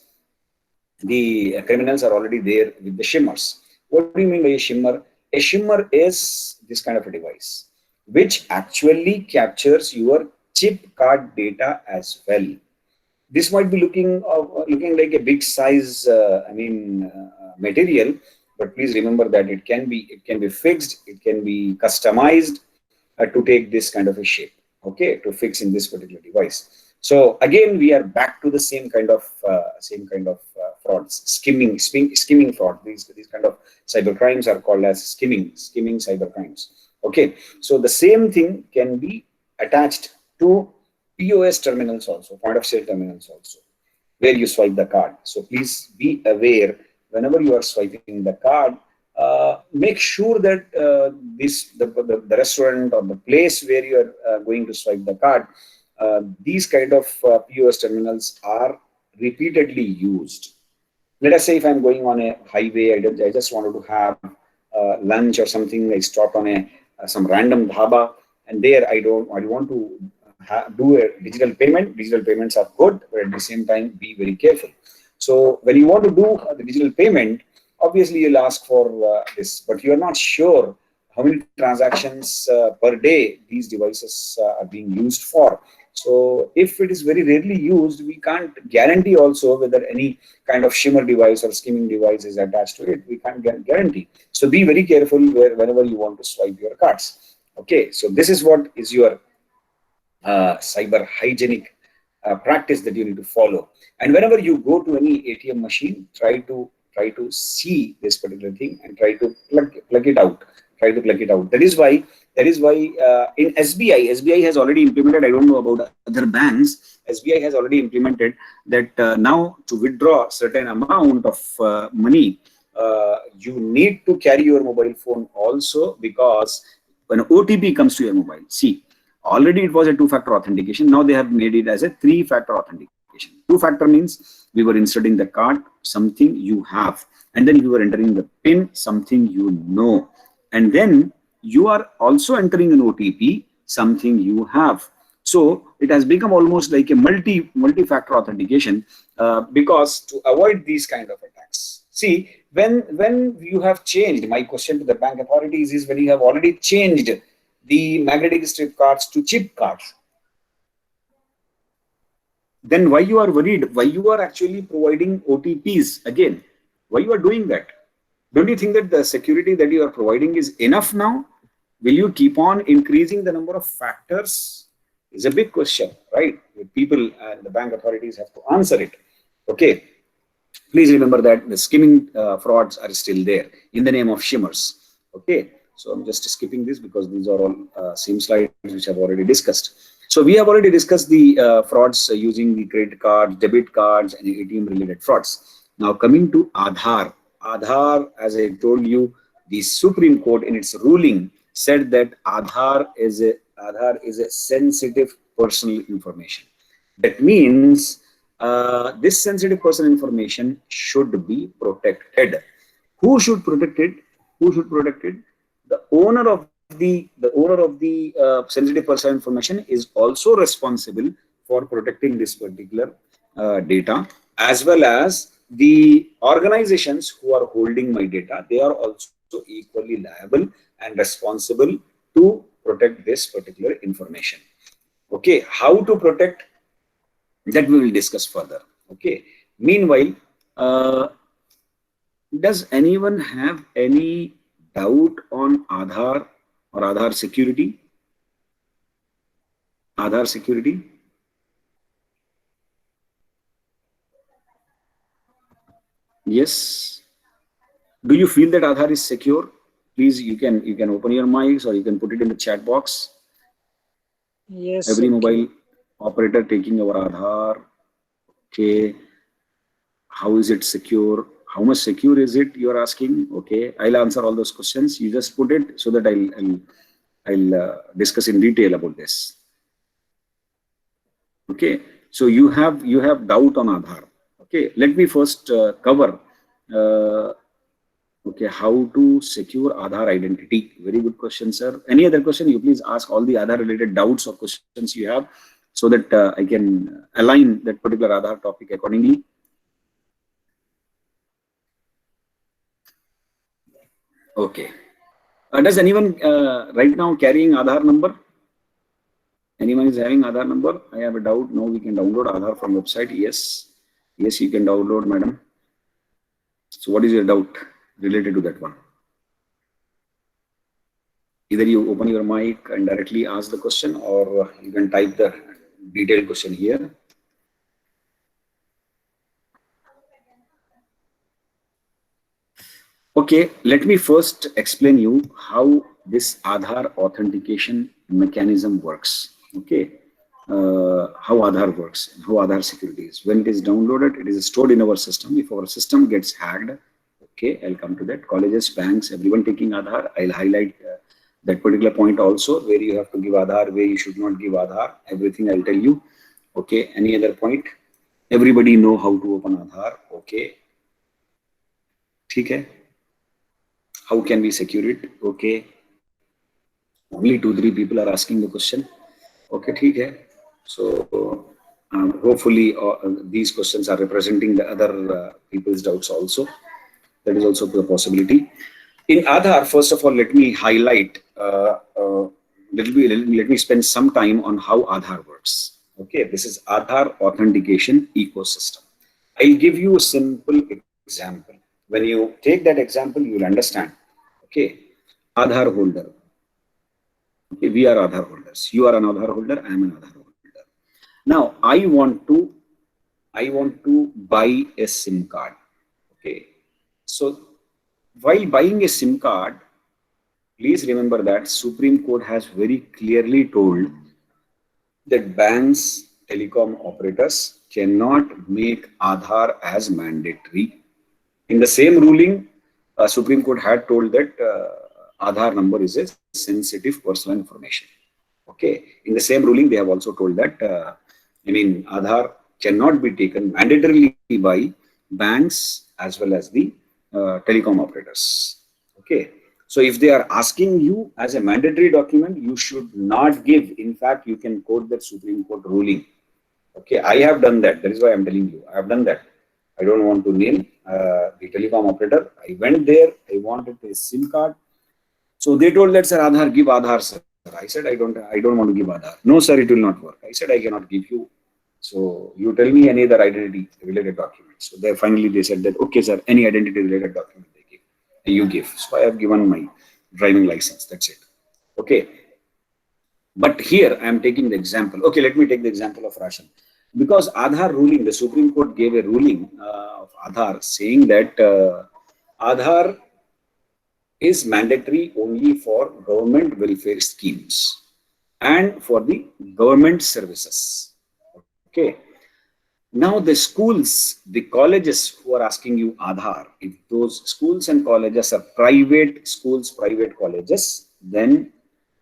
The criminals are already there with the shimmers. What do you mean by a shimmer? A shimmer is this kind of a device which actually captures your chip card data as well. This might be looking like a big size, material, but please remember that it can be fixed, it can be customized to take this kind of a shape. Okay, to fix in this particular device. So again, we are back to the same kind of frauds, skimming fraud. These kind of cyber crimes are called as skimming cyber crimes. Okay, so the same thing can be attached to POS terminals also, point of sale terminals also, where you swipe the card. So please be aware whenever you are swiping the card, make sure that the restaurant or the place where you are going to swipe the card, these kind of POS terminals are repeatedly used. Let us say if I'm going on a highway, I just wanted to have lunch or something. I stopped on some random dhaba, and there I want to do a digital payment. Digital payments are good, but at the same time, be very careful. So when you want to do the digital payment, obviously you'll ask for this, but you are not sure how many transactions per day these devices are being used for. So if it is very rarely used, we can't guarantee also whether any kind of shimmer device or skimming device is attached to it. We can't guarantee. So be very careful whenever you want to swipe your cards. Okay, so this is what is your cyber hygienic practice that you need to follow. And whenever you go to any ATM machine, try to see this particular thing and try to plug it out. Try to plug it out. That is why in SBI has already implemented. I don't know about other banks. SBI has already implemented that now to withdraw certain amount of money, you need to carry your mobile phone also, because when OTP comes to your mobile, see, already it was a two-factor authentication. Now they have made it as a three-factor authentication. Two-factor means we were inserting the card, something you have, and then you were entering the PIN, something you know, and then you are also entering an OTP, something you have. So it has become almost like a multi-factor authentication because to avoid these kind of attacks. See, when you have changed, my question to the bank authorities is, when you have already changed the magnetic strip cards to chip cards, then why you are worried? Why you are actually providing OTPs again? Why you are doing that? Don't you think that the security that you are providing is enough now? Will you keep on increasing the number of factors? Is a big question, right? People and the bank authorities have to answer it. Okay. Please remember that the skimming frauds are still there in the name of shimmers. Okay. So I'm just skipping this because these are all same slides which I've already discussed. So we have already discussed the frauds using the credit cards, debit cards, and ATM related frauds. Now coming to Aadhaar. Aadhaar, as I told you, the Supreme Court in its ruling said that Aadhaar is a sensitive personal information. That means this sensitive personal information should be protected. Who should protect it? Who should protect it? The owner of the sensitive personal information is also responsible for protecting this particular data, as well as the organizations who are holding my data. They are also equally liable and responsible to protect this particular information. Okay, how to protect that we will discuss further. Okay, meanwhile, does anyone have any doubt on Aadhaar or Aadhaar security? Aadhaar security? Yes. Do you feel that Aadhaar is secure? Please, you can open your mics, or you can put it in the chat box. Yes. Every okay. mobile operator taking our Aadhaar. Okay. How is it secure? How much secure is it? You are asking. Okay, I'll answer all those questions. You just put it so that I'll discuss in detail about this. Okay, so you have doubt on Aadhaar. Okay, let me first cover Okay, how to secure Aadhaar identity? Very good question, sir. Any other question? You please ask all the Aadhaar related doubts or questions you have, so that I can align that particular Aadhaar topic accordingly. Okay. Does anyone right now carrying Aadhaar number? Anyone is having Aadhaar number? I have a doubt. No, we can download Aadhaar from website. Yes. Yes, you can download, madam. So what is your doubt related to that one? Either you open your mic and directly ask the question, or you can type the detailed question here. Okay, let me first explain you how this Aadhaar authentication mechanism works. Okay, how Aadhaar works, how Aadhaar security is. When it is downloaded, it is stored in our system. If our system gets hacked, okay, I'll come to that. Colleges, banks, everyone taking Aadhaar. I'll highlight that particular point also, where you have to give Aadhaar, where you should not give Aadhaar. Everything I'll tell you. Okay, any other point? Everybody know how to open Aadhaar. Okay. Okay. How can we secure it? Okay. Only 2-3 people are asking the question. Okay, okay. So hopefully these questions are representing the other people's doubts also. That is also a possibility. In Aadhaar, first of all, let me highlight, let me spend some time on how Aadhaar works. Okay, this is Aadhaar authentication ecosystem. I'll give you a simple example. When you take that example, you will understand. Okay, Aadhaar holder. Okay, we are Aadhaar holders. You are an Aadhaar holder. I am an Aadhaar holder. Now, I want to buy a SIM card. Okay, so while buying a SIM card, please remember that Supreme Court has very clearly told that banks, telecom operators cannot make Aadhaar as mandatory. In the same ruling, Supreme Court had told that Aadhaar number is a sensitive personal information. Okay. In the same ruling, they have also told that Aadhaar cannot be taken mandatorily by banks as well as the telecom operators. Okay. So if they are asking you as a mandatory document, you should not give. In fact, you can quote that Supreme Court ruling. Okay. I have done that. That is why I'm telling you. I have done that. I don't want to name the telecom operator. I went there. I wanted a SIM card. So they told that, sir, Aadhaar, give Aadhaar, sir. I said, I don't want to give Aadhaar. No, sir, it will not work. I said, I cannot give you. So you tell me any other identity related document. So finally they said that, okay, sir, any identity related document they give, you give. So I have given my driving license. That's it. Okay. But here I am taking the example. Okay, let me take the example of ration. Because Aadhaar ruling, the Supreme Court gave a ruling of Aadhaar saying that Aadhaar is mandatory only for government welfare schemes and for the government services. Okay. Now the schools, the colleges who are asking you Aadhaar, if those schools and colleges are private schools, private colleges, then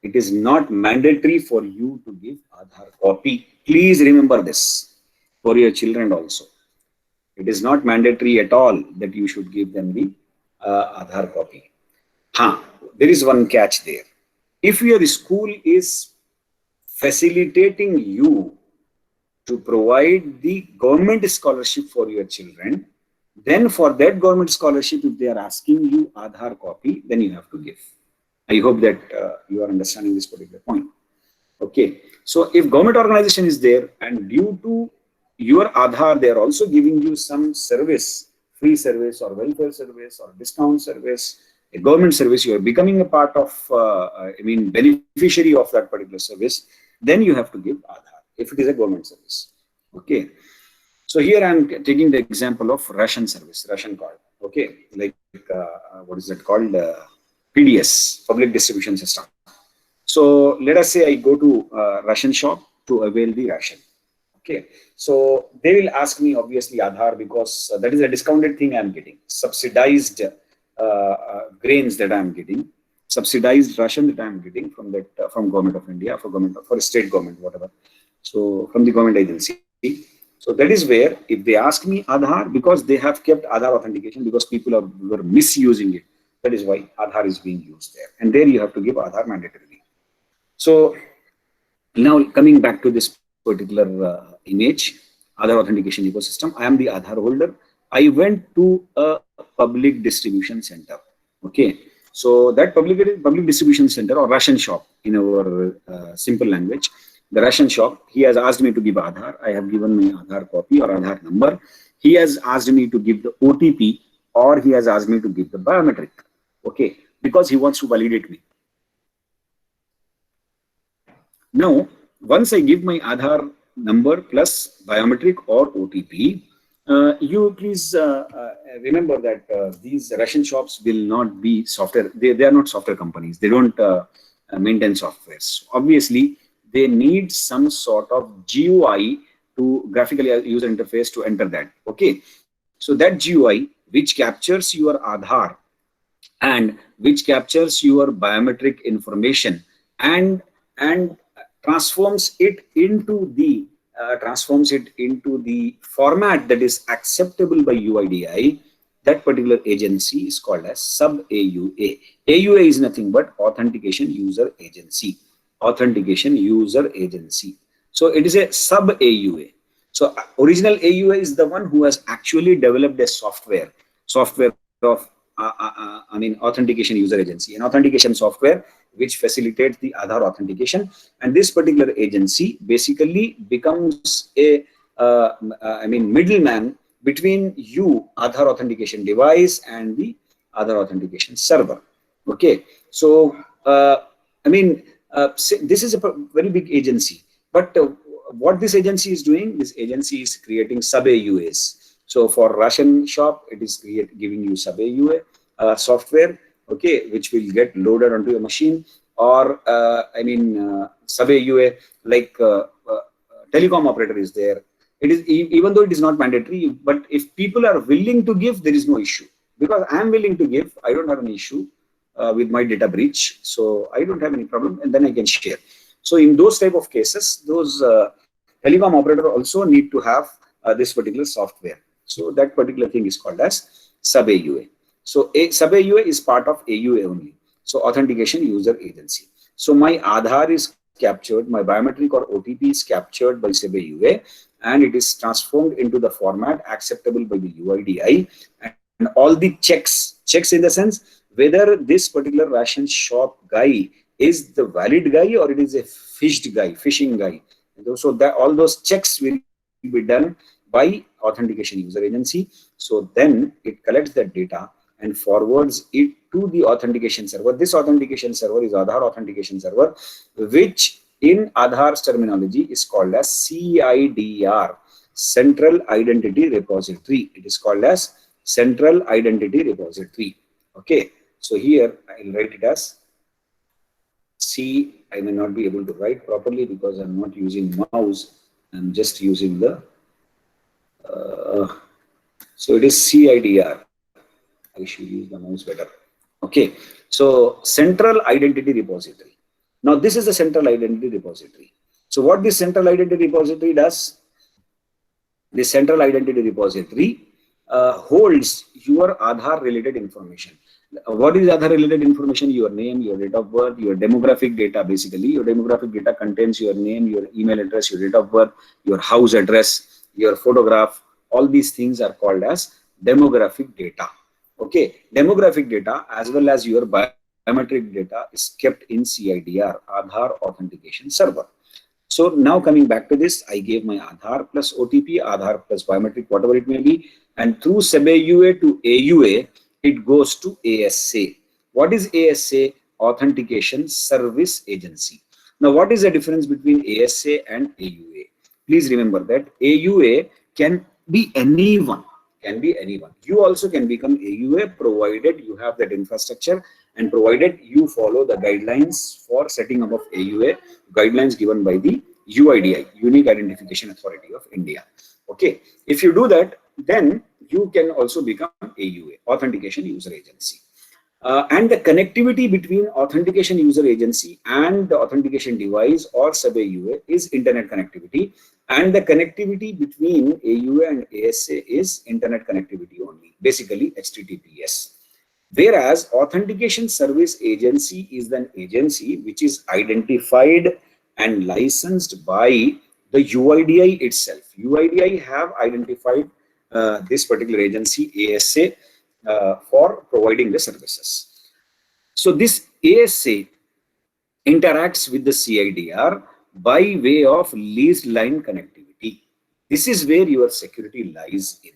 it is not mandatory for you to give Aadhaar copy. Please remember this for your children also. It is not mandatory at all that you should give them the Aadhaar copy. There is one catch there. If your school is facilitating you to provide the government scholarship for your children, then for that government scholarship, if they are asking you Aadhaar copy, then you have to give. I hope that you are understanding this particular point. Okay. So if government organization is there and due to your Aadhaar, they are also giving you some service, free service or welfare service or discount service, a government service, you are becoming a part of, beneficiary of that particular service, then you have to give Aadhaar if it is a government service. Okay. So here I am taking the example of ration service, ration card. Okay. Like, what is that called? PDS, public distribution system. So let us say I go to a ration shop to avail the ration. Okay. So they will ask me obviously Aadhaar because that is a discounted thing I am getting. Subsidized grains that I am getting, subsidized ration that I am getting from that from government of India, for state government, whatever. So from the government agency. So that is where if they ask me Aadhaar, because they have kept Aadhaar authentication because people were misusing it. That is why Aadhaar is being used there. And there you have to give Aadhaar mandatorily. So now coming back to this particular image, Aadhaar authentication ecosystem, I am the Aadhaar holder. I went to a public distribution center. Okay. So that public distribution center or ration shop in our simple language, the ration shop, he has asked me to give Aadhaar. I have given my Aadhaar copy or Aadhaar number. He has asked me to give the OTP or he has asked me to give the biometric. Okay, because he wants to validate me. Now, once I give my Aadhaar number plus biometric or OTP, you please remember that these ration shops will not be software. They are not software companies. They don't maintain software. So obviously, they need some sort of GUI to graphical user interface to enter that. Okay, so that GUI which captures your Aadhaar and which captures your biometric information and transforms it into the format that is acceptable by UIDAI. That particular agency is called as sub-AUA. AUA is nothing but Authentication User Agency. Authentication User Agency. So it is a sub-AUA. So original AUA is the one who has actually developed a software of Authentication User Agency, an authentication software which facilitates the Aadhaar authentication. And this particular agency basically becomes a middleman between you, Aadhaar authentication device, and the Aadhaar authentication server. Okay, so this is a very big agency, but what this agency is doing, this agency is creating sub-AUAs. So for ration shop, it is giving you sub-AUA software, okay, which will get loaded onto your machine, or sub-AUA like telecom operator is there. It is, even though it is not mandatory, but if people are willing to give, there is no issue. Because I am willing to give, I don't have any issue with my data breach, so I don't have any problem, and then I can share. So in those type of cases, those telecom operator also need to have this particular software. So that particular thing is called as sub-AUA. So sub-AUA is part of AUA only. So Authentication User Agency. So my Aadhaar is captured, my biometric or OTP is captured by sub-AUA, and it is transformed into the format acceptable by the UIDAI, and all the checks in the sense whether this particular ration shop guy is the valid guy or it is a phishing guy. So that all those checks will be done by Authentication User Agency. So then it collects that data and forwards it to the authentication server. This authentication server is Aadhaar authentication server, which in Aadhaar's terminology is called as CIDR, Central Identity Repository. It is called as Central Identity Repository. Okay, so here I will write it as I may not be able to write properly because I'm not using mouse. I'm just using the so it is CIDR. I should use the mouse better. Okay, so Central Identity Repository. Now this is the Central Identity Repository. So what this Central Identity Repository does? The Central Identity Repository holds your Aadhaar related information. What is Aadhaar related information? Your name, your date of birth, your demographic data. Basically, your demographic data contains your name, your email address, your date of birth, your house address, your photograph. All these things are called as demographic data. Okay, demographic data as well as your biometric data is kept in CIDR, Aadhaar Authentication Server. So now coming back to this, I gave my Aadhaar plus OTP, Aadhaar plus biometric, whatever it may be, and through sub-AUA to AUA, it goes to ASA. What is ASA? Authentication Service Agency. Now, what is the difference between ASA and AUA? Please remember that AUA can be anyone. You also can become AUA provided you have that infrastructure and provided you follow the guidelines for setting up of AUA, guidelines given by the UIDAI, Unique Identification Authority of India. Okay, if you do that, then you can also become AUA, Authentication User Agency. And the connectivity between Authentication User Agency and the authentication device or sub-AUA is internet connectivity, and the connectivity between AUA and ASA is internet connectivity only, basically HTTPS. Whereas authentication service agency is an agency which is identified and licensed by the UIDAI itself. UIDAI have identified this particular agency, ASA, for providing the services. So this ASA interacts with the CIDR by way of leased line connectivity. This is where your security lies in.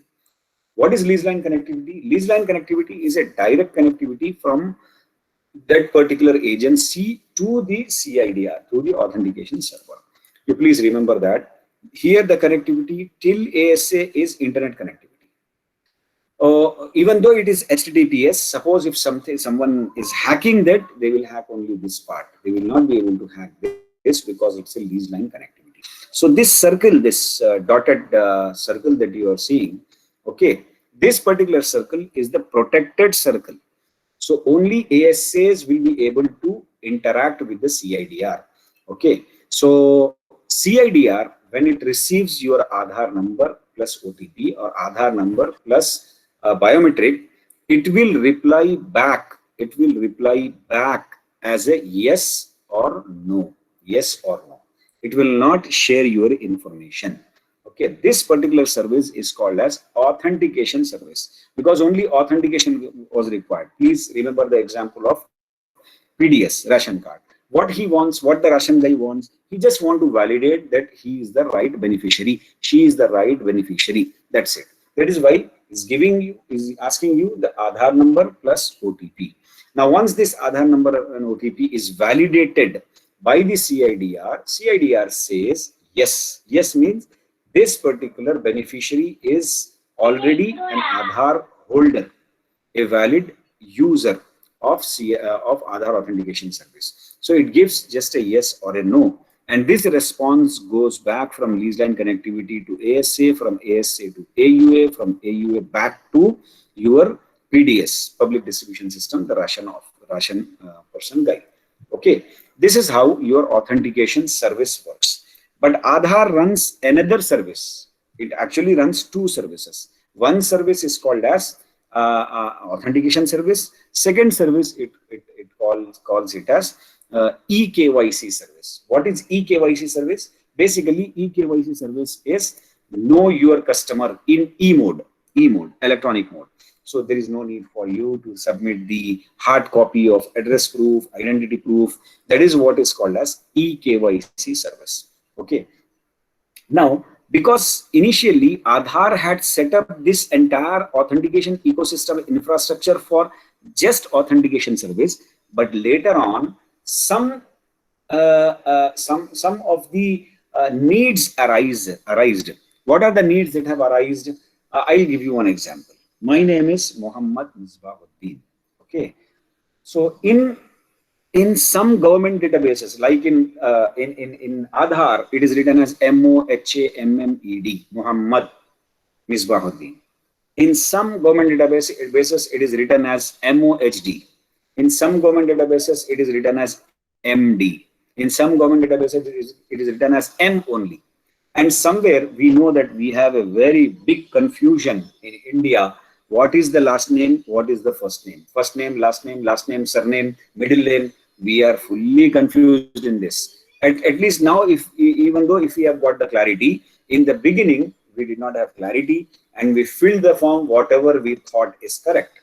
What is leased line connectivity? Leased line connectivity is a direct connectivity from that particular agency to the CIDR, to the authentication server. You please remember that here the connectivity till ASA is internet connectivity. Even though it is HTTPS, suppose if someone is hacking that, they will hack only this part. They will not be able to hack this because it's a leased line connectivity. So this circle, this dotted circle that you are seeing, okay, this particular circle is the protected circle. So only ASAs will be able to interact with the CIDR. Okay, so CIDR, when it receives your Aadhaar number plus OTP or Aadhaar number plus biometric, it will reply back. It will reply back as a yes or no. Yes or no. It will not share your information. Okay, this particular service is called as authentication service because only authentication was required. Please remember the example of PDS, ration card. What he wants, what the ration guy wants, he just want to validate that he is the right beneficiary. She is the right beneficiary. That's it. That is why is asking you the Aadhaar number plus OTP. Now, once this Aadhaar number and OTP is validated by the CIDR, CIDR says yes. Yes means this particular beneficiary is already an Aadhaar holder, a valid user of Aadhaar authentication service. So it gives just a yes or a no. And this response goes back from leased line connectivity to ASA, from ASA to AUA, from AUA back to your PDS, public distribution system, the ration person guide. Okay, this is how your authentication service works. But Aadhaar runs another service. It actually runs two services. One service is called as authentication service. Second service, it calls it as eKYC service. What is eKYC service? Basically, eKYC service is know your customer in e-mode, electronic mode. So there is no need for you to submit the hard copy of address proof, identity proof. That is what is called as eKYC service. Okay. Now, because initially Aadhaar had set up this entire authentication ecosystem infrastructure for just authentication service, but later on some of the needs arised. What are the needs that have arisen? I'll give you one example. My name is Mohammad Misbahuddin. Okay, so in some government databases, like in Aadhaar, it is written as MOHAMMED, Muhammad Misbahuddin. In some government databases, it is written as MOHD. In some government databases, it is written as MD. In some government databases, it is written as M only. And somewhere we know that we have a very big confusion in India. What is the last name? What is the first name? First name, last name, surname, middle name. We are fully confused in this. At least now, even though if we have got the clarity, in the beginning, we did not have clarity and we filled the form whatever we thought is correct.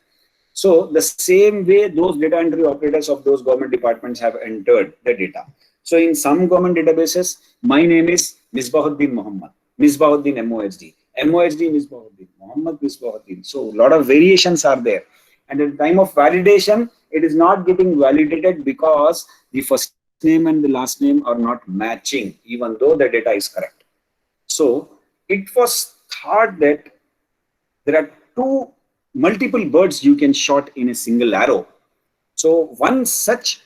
So the same way those data entry operators of those government departments have entered the data. So in some government databases, my name is Misbahuddin Muhammad, Misbahuddin MOHD, MOHD Misbahuddin, Muhammad Misbahuddin. So a lot of variations are there. And at the time of validation, it is not getting validated because the first name and the last name are not matching, even though the data is correct. So it was thought that there are multiple birds you can shot in a single arrow. So one such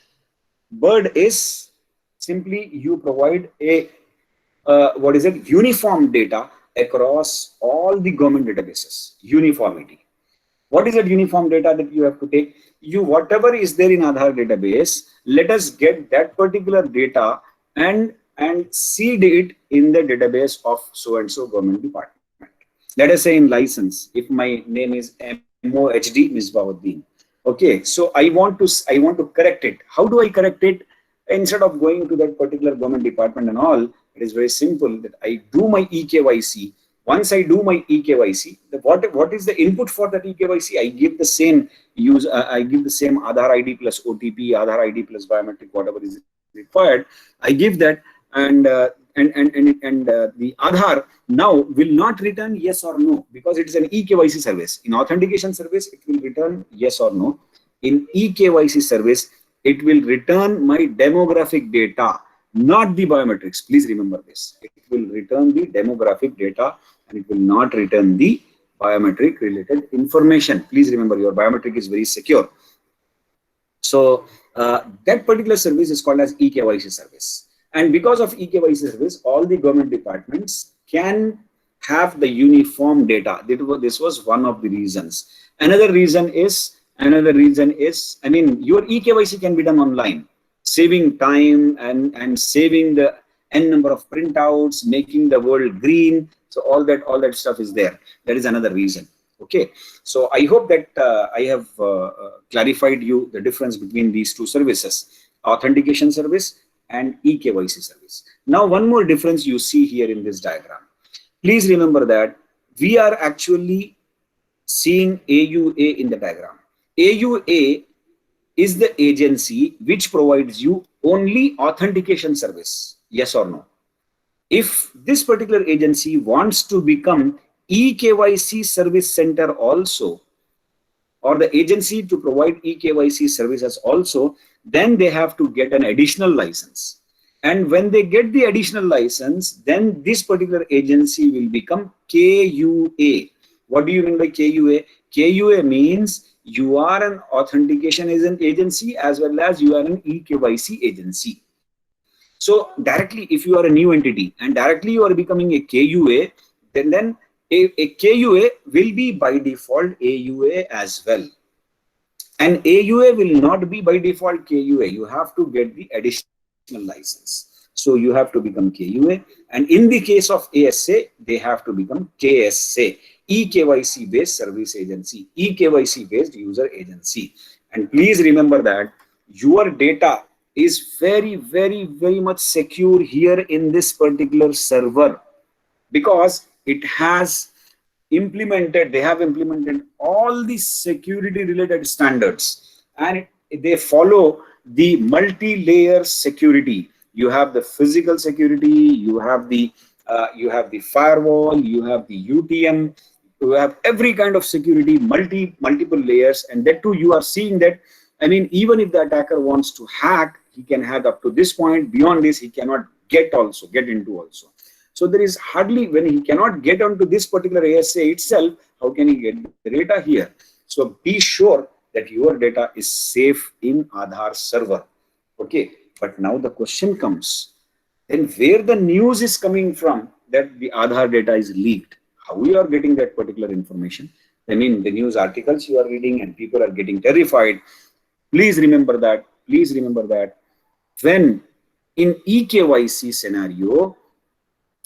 bird is simply you provide a uniform data across all the government databases. Uniformity. What is that uniform data that you have to take? Whatever is there in Aadhaar database, let us get that particular data and seed it in the database of so and so government department. Let us say in license, if my name is MOHD Misbahuddin. Okay, so I want to correct it. How do I correct it? Instead of going to that particular government department and all, it is very simple that I do my eKYC. Once I do my eKYC, what is the input for that eKYC? I give the same I give the same Aadhaar ID plus OTP, Aadhaar ID plus biometric, whatever is required. I give that, and the Aadhaar now will not return yes or no, because it is an eKYC service. In authentication service, it will return yes or no. In eKYC service, it will return my demographic data, not the biometrics. Please remember this. It will return the demographic data, and it will not return the biometric related information. Please remember, your biometric is very secure. So that particular service is called as eKYC service. And because of eKYC service, all the government departments can have the uniform data. This was one of the reasons. Another reason is, I mean, your eKYC can be done online, saving time and saving the n number of printouts, making the world green. So all that stuff is there. That is another reason. Okay, so I hope that I have clarified you the difference between these two services, authentication service and eKYC service. Now, one more difference you see here in this diagram. Please remember that we are actually seeing AUA in the diagram. AUA is the agency which provides you only authentication service, yes or no. If this particular agency wants to become eKYC service center also, or the agency to provide eKYC services also, then they have to get an additional license. And when they get the additional license, then this particular agency will become KUA. What do you mean by KUA? KUA means you are an authentication agency as well as you are an eKYC agency. So directly, if you are a new entity and directly you are becoming a KUA, then a KUA will be by default AUA as well. And AUA will not be by default KUA. You have to get the additional license. So you have to become KUA. And in the case of ASA, they have to become KSA, eKYC based service agency, eKYC based user agency. And please remember that your data is very, very, very much secure here in this particular server, because it has implemented, they have implemented all the security related standards, and they follow the multi-layer security. You have the physical security, you have the firewall, you have the UTM, you have every kind of security, multiple layers. And that too, you are seeing that, I mean, even if the attacker wants to hack, he can hack up to this point. Beyond this, he cannot get into also. So there is hardly, when he cannot get onto this particular ASA itself, how can he get the data here? So be sure that your data is safe in Aadhaar server. Okay, but now the question comes, then where the news is coming from that the Aadhaar data is leaked? How we are getting that particular information? I mean, the news articles you are reading and people are getting terrified. Please remember that when in eKYC scenario,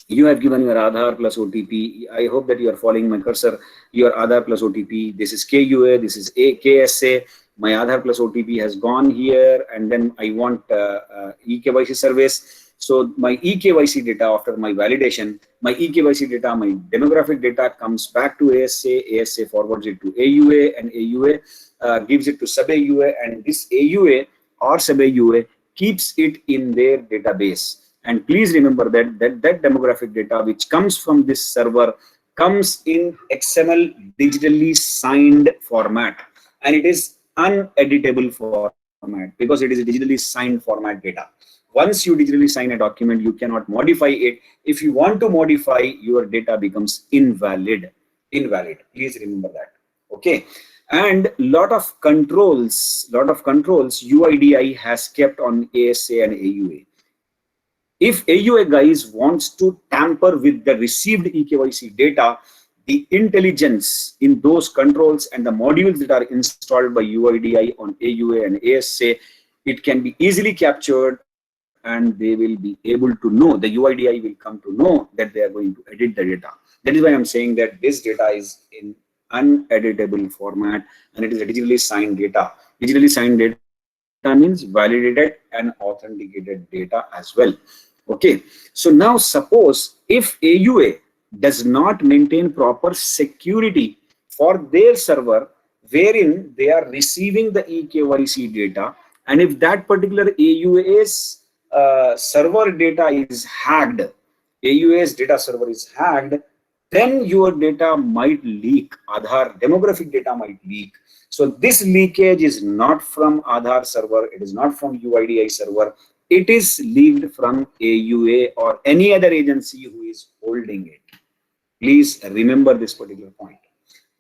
you have given your Aadhaar plus OTP. I hope that you are following my cursor. Your Aadhaar plus OTP. This is KUA. This is KSA. My Aadhaar plus OTP has gone here, and then I want eKYC service. So my eKYC data, after my validation, my eKYC data, my demographic data comes back to ASA. ASA forwards it to AUA, and AUA gives it to sub AUA, and this AUA or sub AUA keeps it in their database. And please remember that that demographic data which comes from this server comes in XML digitally signed format, and it is uneditable format because it is a digitally signed format data. Once you digitally sign a document, you cannot modify it. If you want to modify, your data becomes invalid. Please remember that. Okay. And lot of controls UIDAI has kept on ASA and AUA. If AUA guys wants to tamper with the received eKYC data, the intelligence in those controls and the modules that are installed by UIDAI on AUA and ASA, it can be easily captured, and they will be able to know, the UIDAI will come to know that they are going to edit the data. That is why I'm saying that this data is in uneditable format, and it is a digitally signed data. Digitally signed data means validated and authenticated data as well. Okay, so now suppose if AUA does not maintain proper security for their server wherein they are receiving the eKYC data, and if that particular AUA's server data is hacked, AUA's data server is hacked, then your data might leak, Aadhaar demographic data might leak. So this leakage is not from Aadhaar server, it is not from UIDAI server, it is leaked from AUA or any other agency who is holding it. Please remember this particular point.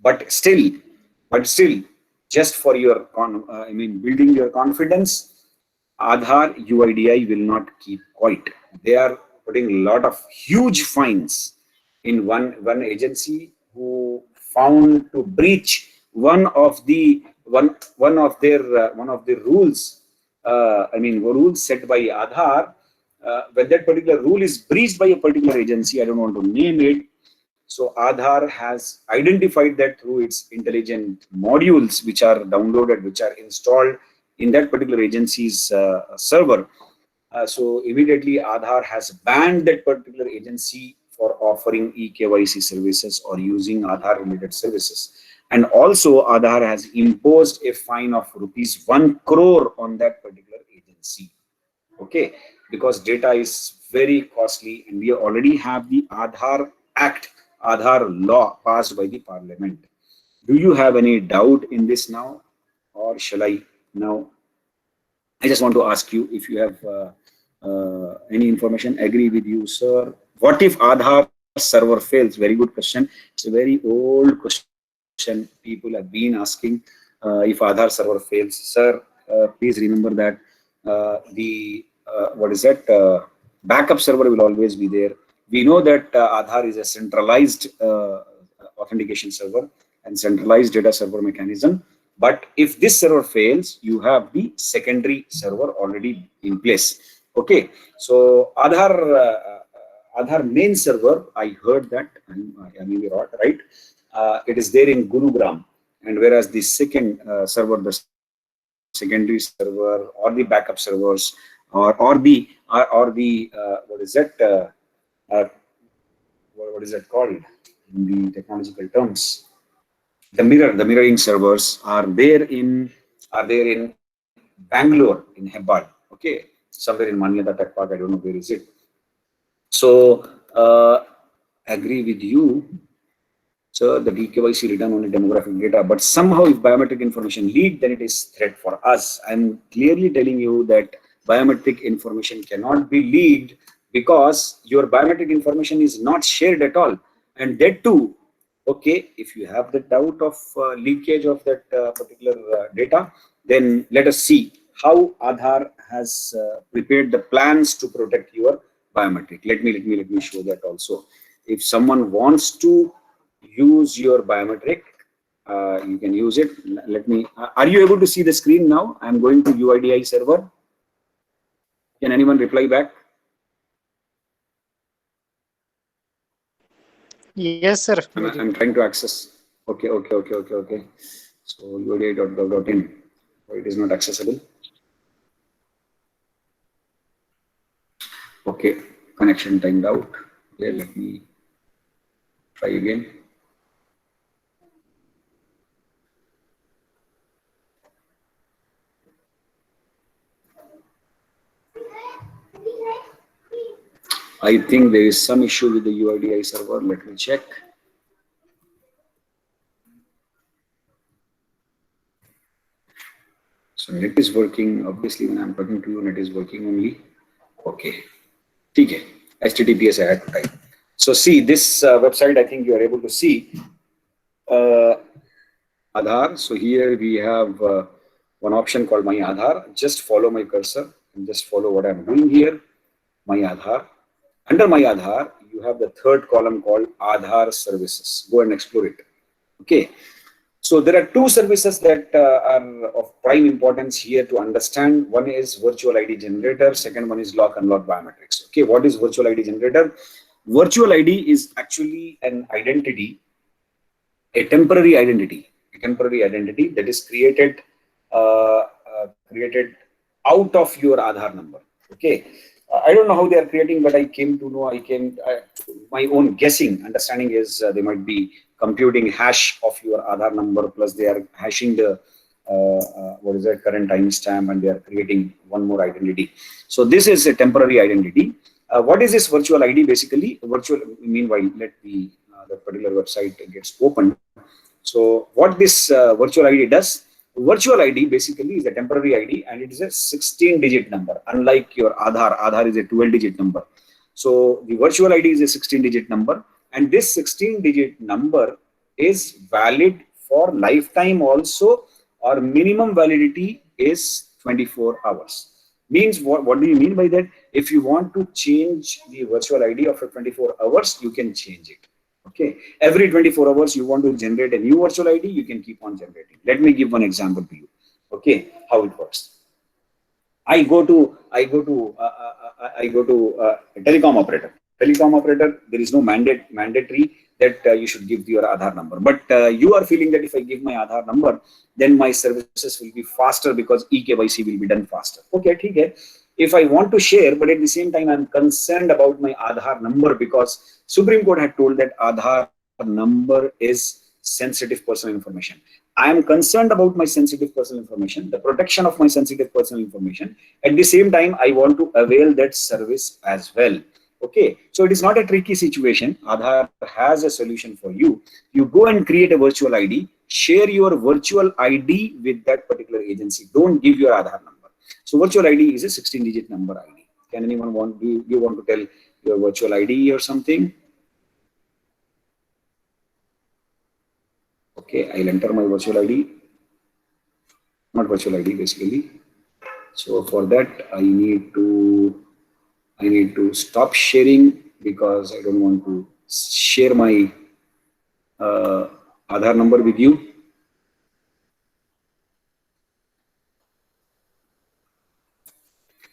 But still, just for your building your confidence, Aadhaar UIDAI will not keep quiet. They are putting a lot of huge fines in one agency who found to breach one of the rules. Rules set by Aadhaar. When that particular rule is breached by a particular agency, I don't want to name it. So Aadhaar has identified that through its intelligent modules, which are downloaded, which are installed in that particular agency's server. So immediately Aadhaar has banned that particular agency for offering eKYC services or using Aadhaar related services. And also Aadhaar has imposed a fine of ₹1 crore on that particular agency. Okay, because data is very costly, and we already have the Aadhaar Act, Aadhaar law passed by the Parliament. Do you have any doubt in this now, or shall I now? I just want to ask you if you have any information. Agree with you, sir. What if Aadhaar server fails? Very good question. It's a very old question people have been asking. If Aadhaar server fails, sir, please remember that backup server will always be there. We know that Aadhaar is a centralized authentication server and centralized data server mechanism. But if this server fails, you have the secondary server already in place. Okay, so Aadhaar main server, I heard that, I mean, right? It is there in Gurugram, and whereas the second server, the secondary server, or the backup servers, or the what is that called in the technological terms? The mirroring servers are there in Bangalore, in Hebbal. Okay, somewhere in Manyata Tech Park. I don't know where is it. So agree with you. So the eKYC return only demographic data, but somehow if biometric information leaked, then it is threat for us. I'm clearly telling you that biometric information cannot be leaked because your biometric information is not shared at all. And that too, okay, if you have the doubt of leakage of that particular data, then let us see how Aadhaar has prepared the plans to protect your biometric. Let me show that also. If someone wants to use your biometric, you can use it. Let me. Are you able to see the screen now? I'm going to UIDAI server. Can anyone reply back? Yes, sir. I'm trying to access. Okay. So UIDAI.gov.in. Oh, it is not accessible. Okay, connection timed out. Okay, let me try again. I think there is some issue with the UIDAI server. Let me check. So net is working. Obviously, when I'm talking to you, net is working only. Okay. Okay. HTTPS I had to type. So see this website. I think you are able to see Aadhaar. So here we have one option called My Aadhaar. Just follow my cursor and just follow what I'm doing here. My Aadhaar. Under My Aadhaar, you have the third column called Aadhaar Services. Go and explore it. Okay. So there are two services that are of prime importance here to understand. One is Virtual ID Generator. Second one is Lock Unlock Biometrics. Okay. What is Virtual ID Generator? Virtual ID is actually an identity a temporary identity that is created out of your Aadhaar number. Okay, I don't know how they are creating, but I came to know. My own guessing understanding is they might be computing hash of your Aadhaar number plus they are hashing the what is that current timestamp and they are creating one more identity. So this is a temporary identity. What is this virtual ID basically? Meanwhile, let the particular website gets opened. So what this virtual ID does? Virtual ID basically is a temporary ID and it is a 16-digit number. Unlike your Aadhaar is a 12-digit number. So the virtual ID is a 16-digit number, and this 16-digit number is valid for lifetime also, or minimum validity is 24 hours. Means what do you mean by that? If you want to change the virtual ID after 24 hours, you can change it. Okay, every 24 hours you want to generate a new virtual ID, you can keep on generating. Let me give one example to you. Okay, how it works. I go to a telecom operator. There is no mandatory that you should give your Aadhaar number. But you are feeling that if I give my Aadhaar number, then my services will be faster because eKYC will be done faster. Okay, okay. If I want to share, but at the same time I'm concerned about my Aadhaar number because Supreme Court had told that Aadhaar number is sensitive personal information. I am concerned about my sensitive personal information, the protection of my sensitive personal information. At the same time, I want to avail that service as well. Okay, so it is not a tricky situation. Aadhaar has a solution for you. You go and create a virtual ID, share your virtual ID with that particular agency. Don't give your Aadhaar number. So virtual ID is a 16-digit number ID. Can anyone do you want to tell your virtual ID or something? Okay, I'll enter my virtual ID. Not virtual ID basically. So for that I need to stop sharing because I don't want to share my Aadhaar number with you.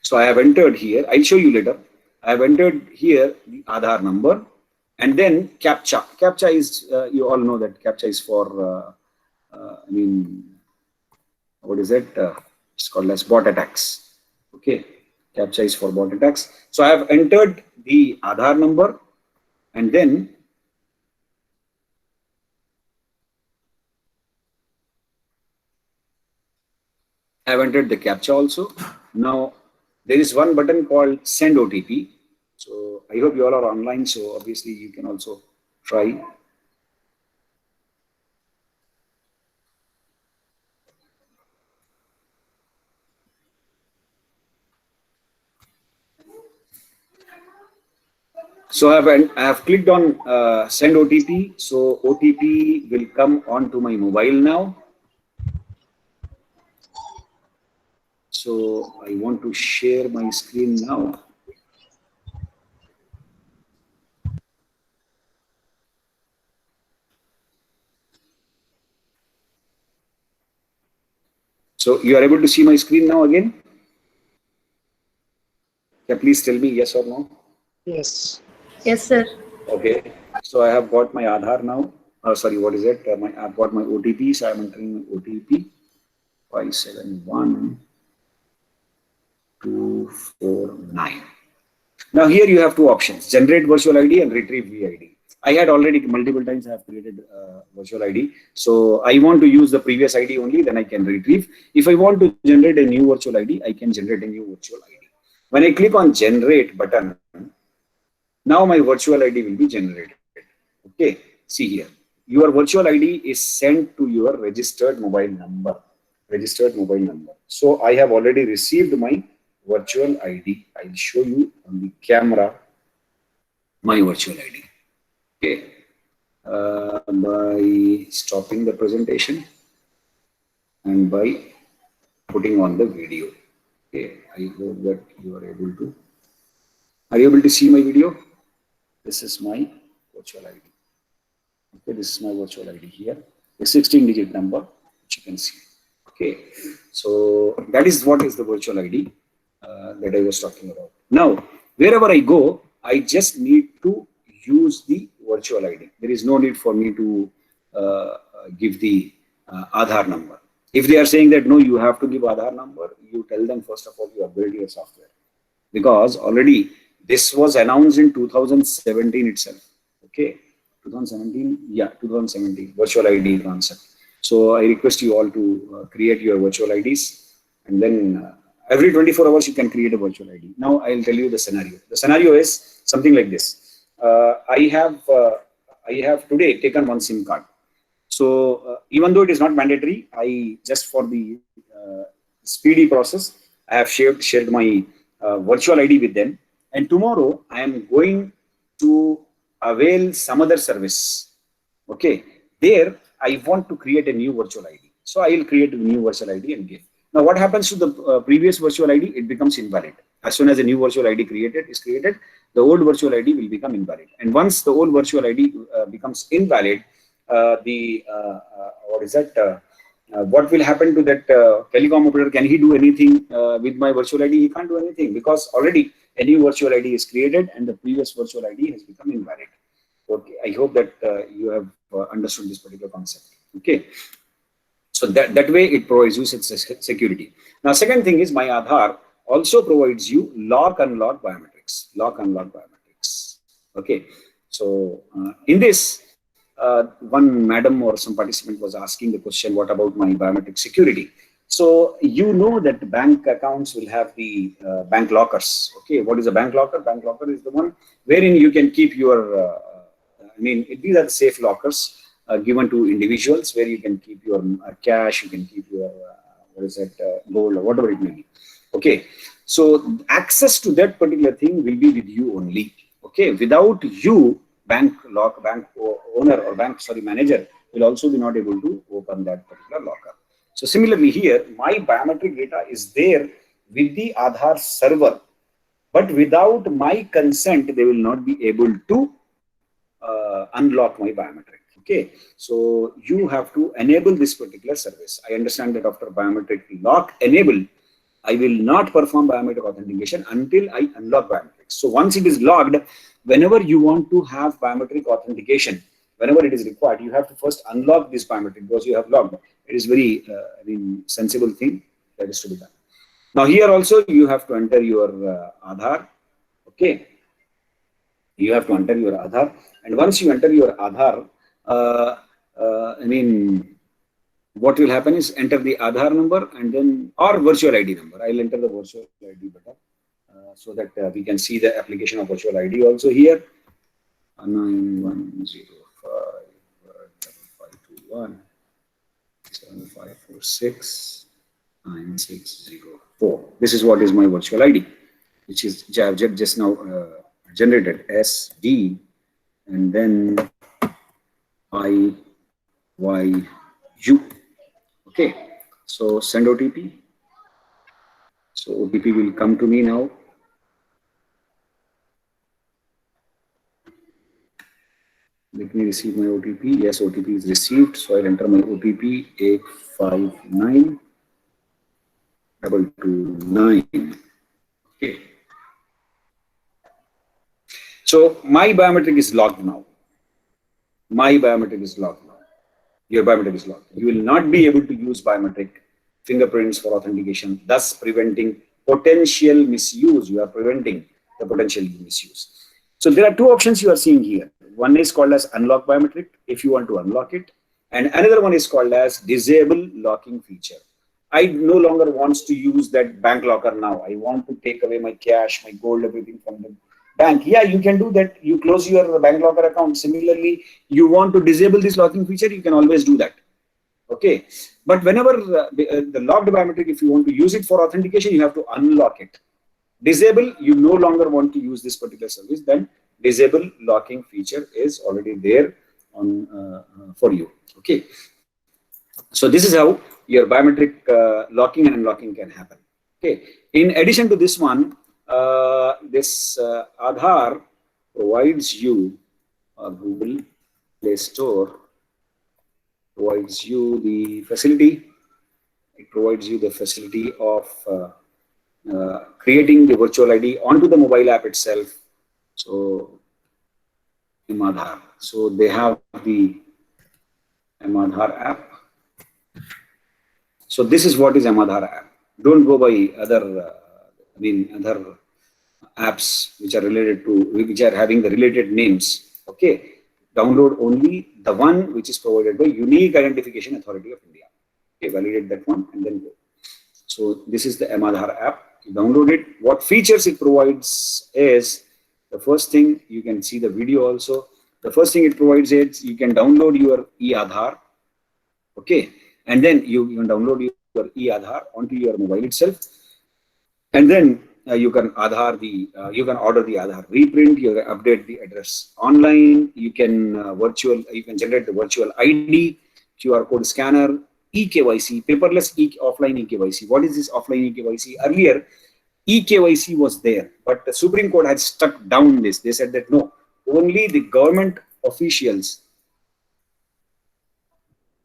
So I have entered here. I'll show you later. I have entered here the Aadhaar number and then CAPTCHA. CAPTCHA is you all know that CAPTCHA is for what is it? It's called as bot attacks. Okay, CAPTCHA is for bot attacks. So I have entered the Aadhaar number and then I have entered the CAPTCHA also. Now there is one button called send OTP. So I hope you all are online. So obviously you can also try. So I have clicked on send OTP. So OTP will come onto my mobile now. So I want to share my screen now. So you are able to see my screen now again? Yeah, please tell me yes or no. Yes. Yes, sir. Okay. So I have got my Aadhaar now. Sorry, what is it? I've got my OTP. So I'm entering my OTP 571249. Now here you have two options: generate virtual ID and retrieve VID. I had already multiple times I have created virtual ID. So I want to use the previous ID only, then I can retrieve. If I want to generate a new virtual ID, I can generate a new virtual ID. When I click on generate button, now my virtual ID will be generated. Okay, see here. Your virtual ID is sent to your registered mobile number. So I have already received my virtual ID. I'll show you on the camera my virtual ID. Okay, by stopping the presentation and by putting on the video. Okay, I hope that you are able to. Are you able to see my video? This is my virtual ID. Okay, this is my virtual ID here. A 16-digit number, which you can see. Okay, so that is what is the virtual ID that I was talking about. Now, wherever I go, I just need to use the virtual ID. There is no need for me to give the Aadhaar number. If they are saying that no, you have to give Aadhaar number, you tell them first of all you have built your software, because already this was announced in 2017 itself. Okay, 2017, yeah, 2017 virtual ID concept. So I request you all to create your virtual IDs, and then every 24 hours you can create a virtual ID. Now I'll tell you the scenario. The scenario is something like this. I have today taken one SIM card. So even though it is not mandatory, I just for the speedy process, I have shared my virtual ID with them. And tomorrow I am going to avail some other service. Okay, there I want to create a new virtual ID. So I will create a new virtual ID and give. Now what happens to the previous virtual ID? It becomes invalid. As soon as a new virtual ID is created, the old virtual ID will become invalid. And once the old virtual ID becomes invalid, what will happen to that telecom operator? Can he do anything with my virtual ID? He can't do anything, because already a new virtual ID is created and the previous virtual ID has become invalid. Okay, I hope that you have understood this particular concept. Okay, so that way it provides you security. Now, second thing is my Aadhaar also provides you lock unlock biometrics. Okay, so in this, one madam or some participant was asking the question, what about my biometric security? So you know that bank accounts will have the bank lockers. Okay, what is a bank locker? Bank locker is the one wherein you can keep your, these are the safe lockers given to individuals, where you can keep your cash, you can keep your, gold or whatever it may be. Okay, so access to that particular thing will be with you only. Okay, without you, bank owner or manager will also be not able to open that particular locker. So similarly here, my biometric data is there with the Aadhaar server, but without my consent, they will not be able to unlock my biometric. Okay, so you have to enable this particular service. I understand that after biometric lock enable, I will not perform biometric authentication until I unlock biometrics. So once it is logged, whenever you want to have biometric authentication, whenever it is required, you have to first unlock this biometric, because you have logged. It is very sensible thing that is to be done. Now here also you have to enter your Aadhaar. Okay, you have to enter your Aadhaar, and once you enter your Aadhaar, what will happen is enter the Aadhaar number and then or virtual ID number. I'll enter the virtual ID better, so that we can see the application of virtual ID also here. 91055521 7546 9604. This is what is my virtual ID, which is just now generated SD and then IYU. Okay, so send OTP. So OTP will come to me now. Let me receive my OTP. Yes, OTP is received. So I'll enter my OTP 859229. Okay. So my biometric is logged now. My biometric is logged now. Your biometric is logged. You will not be able to use biometric fingerprints for authentication, thus preventing potential misuse. You are preventing the potential misuse. So there are two options you are seeing here. One is called as unlock biometric, if you want to unlock it. And another one is called as disable locking feature. I no longer want to use that bank locker now. I want to take away my cash, my gold, everything from the bank. Yeah, you can do that. You close your bank locker account. Similarly, you want to disable this locking feature, you can always do that. Okay. But whenever the locked biometric, if you want to use it for authentication, you have to unlock it. Disable, you no longer want to use this particular service, then disable locking feature is already there on for you. Okay. So this is how your biometric locking and unlocking can happen. Okay. In addition to this one, this Aadhaar provides you, Google Play Store provides you the facility. It provides you the facility of creating the virtual ID onto the mobile app itself. So in Aadhaar, so they have the Aadhaar app. So this is what is Aadhaar app. Don't go by other, other apps which are related to, which are having the related names. Okay. Download only the one which is provided by Unique Identification Authority of India. Okay, validate that one and then go. So this is the Aadhaar app. You download it. What features it provides is, the first thing, you can see the video also. The first thing it provides is you can download your e-Aadhaar. Okay, and then you can download your e-Aadhaar onto your mobile itself, and then you can order the Aadhaar reprint. You can update the address online. You can you can generate the virtual ID, QR code scanner, eKYC, paperless offline eKYC. What is this offline eKYC? Earlier, eKYC was there, but the Supreme Court had struck down this. They said that no, only the government officials,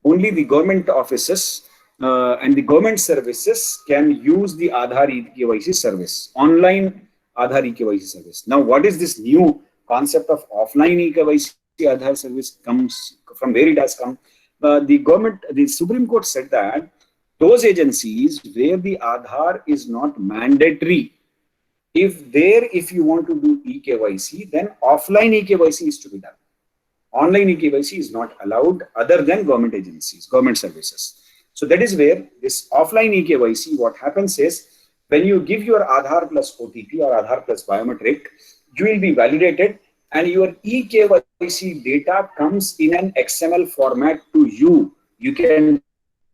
only the government offices and the government services can use the Aadhaar eKYC service, online Aadhaar eKYC service. Now, what is this new concept of offline eKYC Aadhaar service comes from? Where it has come? The Supreme Court said that those agencies where the Aadhaar is not mandatory, if you want to do eKYC, then offline eKYC is to be done. Online eKYC is not allowed other than government agencies, government services. So that is where this offline eKYC, what happens is, when you give your Aadhaar plus OTP or Aadhaar plus biometric, you will be validated and your eKYC data comes in an XML format to you. You can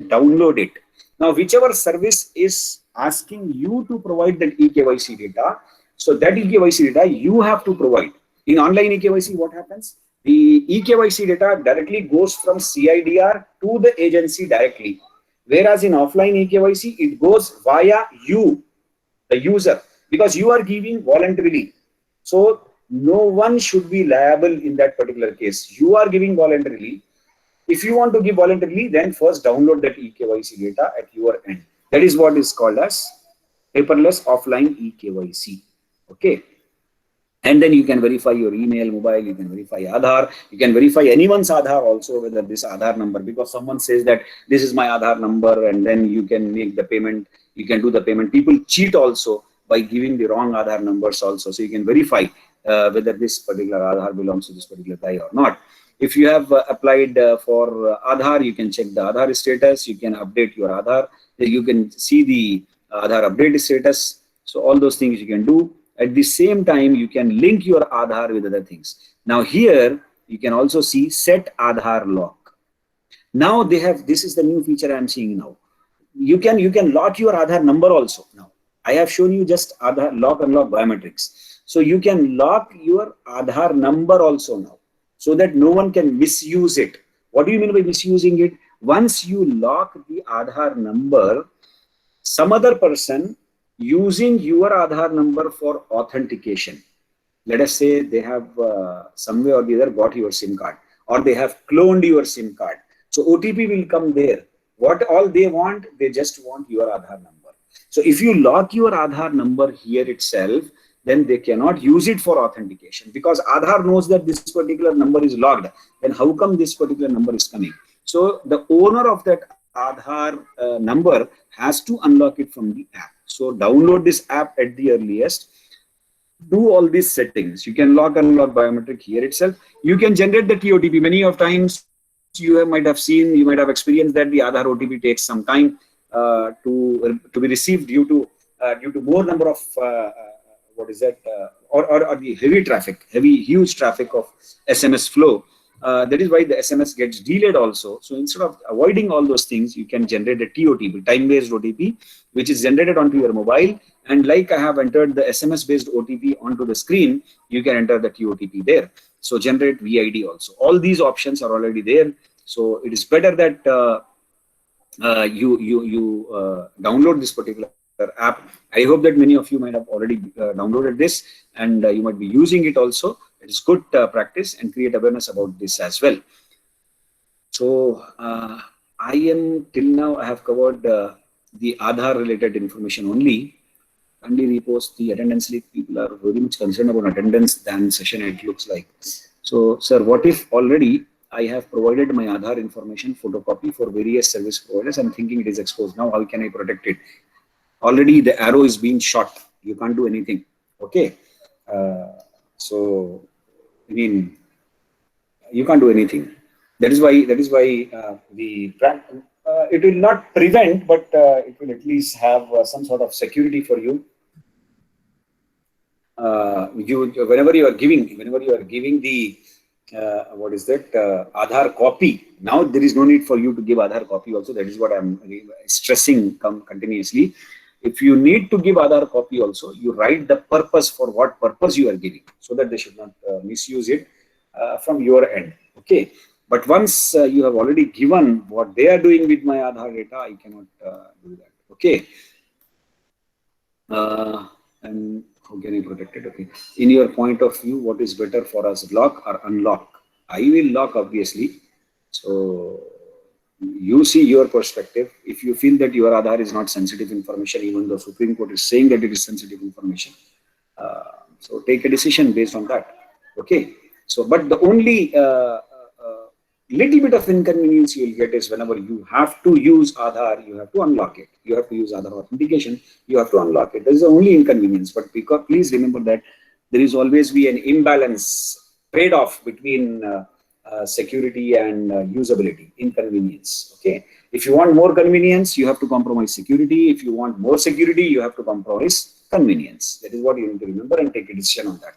download it. Now, whichever service is asking you to provide that eKYC data, so that eKYC data you have to provide. In online eKYC, what happens? The eKYC data directly goes from CIDR to the agency directly. Whereas in offline eKYC, it goes via you, the user, because you are giving voluntarily. So no one should be liable in that particular case. You are giving voluntarily. If you want to give voluntarily, then first download that eKYC data at your end. That is what is called as paperless offline eKYC. Okay. And then you can verify your email, mobile, you can verify Aadhaar, you can verify anyone's Aadhaar also, whether this Aadhaar number, because someone says that this is my Aadhaar number, and then you can make the payment, you can do the payment. People cheat also by giving the wrong Aadhaar numbers also. So you can verify whether this particular Aadhaar belongs to this particular guy or not. If you have applied for Aadhaar, you can check the Aadhaar status, you can update your Aadhaar, you can see the Aadhaar update status. So all those things you can do. At the same time, you can link your Aadhaar with other things. Now here, you can also see set Aadhaar lock. Now they have, this is the new feature I'm seeing now. You can lock your Aadhaar number also now. I have shown you just Aadhaar lock, unlock biometrics. So you can lock your Aadhaar number also now, so that no one can misuse it. What do you mean by misusing it? Once you lock the Aadhaar number, some other person using your Aadhaar number for authentication. Let us say they have some way or the other got your SIM card, or they have cloned your SIM card. So OTP will come there. What all they want, they just want your Aadhaar number. So if you lock your Aadhaar number here itself, then they cannot use it for authentication, because Aadhaar knows that this particular number is logged. Then how come this particular number is coming? So the owner of that Aadhaar number has to unlock it from the app. So download this app at the earliest. Do all these settings. You can lock and unlock biometric here itself. You can generate the TOTP. Many of times you might have seen, you might have experienced that the Aadhaar OTP takes some time to be received due to more number of or the heavy traffic, huge traffic of SMS flow. That is why the SMS gets delayed also. So instead of avoiding all those things, you can generate a TOTP, time-based OTP, which is generated onto your mobile. And like I have entered the SMS-based OTP onto the screen, you can enter the TOTP there. So generate VID also. All these options are already there. So it is better that you download this particular app. I hope that many of you might have already downloaded this, and you might be using it also. It is good practice, and create awareness about this as well. So I am till now I have covered the Aadhaar related information only. Kindly repost the attendance link. People are very much concerned about attendance than session, it looks like. So sir, what if already I have provided my Aadhaar information photocopy for various service providers. I'm thinking it is exposed. Now, how can I protect it? Already the arrow is being shot. You can't do anything. Okay. So, I mean, you can't do anything. That is why it will not prevent, but it will at least have some sort of security for you. Whenever you are giving the what is that Aadhaar copy, now there is no need for you to give Aadhaar copy also. That is what I'm stressing continuously. If you need to give Aadhaar copy also, you write the purpose, for what purpose you are giving, so that they should not misuse it from your end. Okay. But once you have already given what they are doing with my Aadhaar data, I cannot do that. Okay. And how can I protect it? Okay. In your point of view, what is better for us, lock or unlock? I will lock, obviously. So you see your perspective. If you feel that your Aadhaar is not sensitive information, even though Supreme Court is saying that it is sensitive information, so take a decision based on that. Okay. So, but the only little bit of inconvenience you will get is whenever you have to use Aadhaar, you have to unlock it. You have to use Aadhaar authentication, you have to unlock it. That is the only inconvenience. But because, please remember that there is always be an imbalance, trade-off between security and usability, inconvenience. Okay. If you want more convenience, you have to compromise security. If you want more security, you have to compromise convenience. That is what you need to remember and take a decision on that.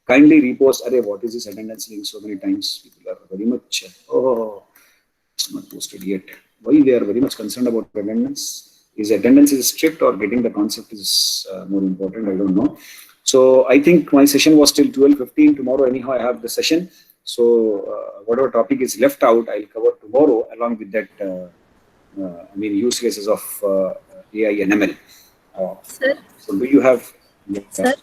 Kindly repost. Array, what is this attendance link? So many times people are very much, it's not posted yet. Why they are very much concerned about attendance? Is attendance is strict or getting the concept is more important? I don't know. So I think my session was till 12:15. Tomorrow, anyhow, I have the session. So whatever topic is left out, I'll cover tomorrow along with that. Use cases of AI and ML. Sir. So do you have? Sir,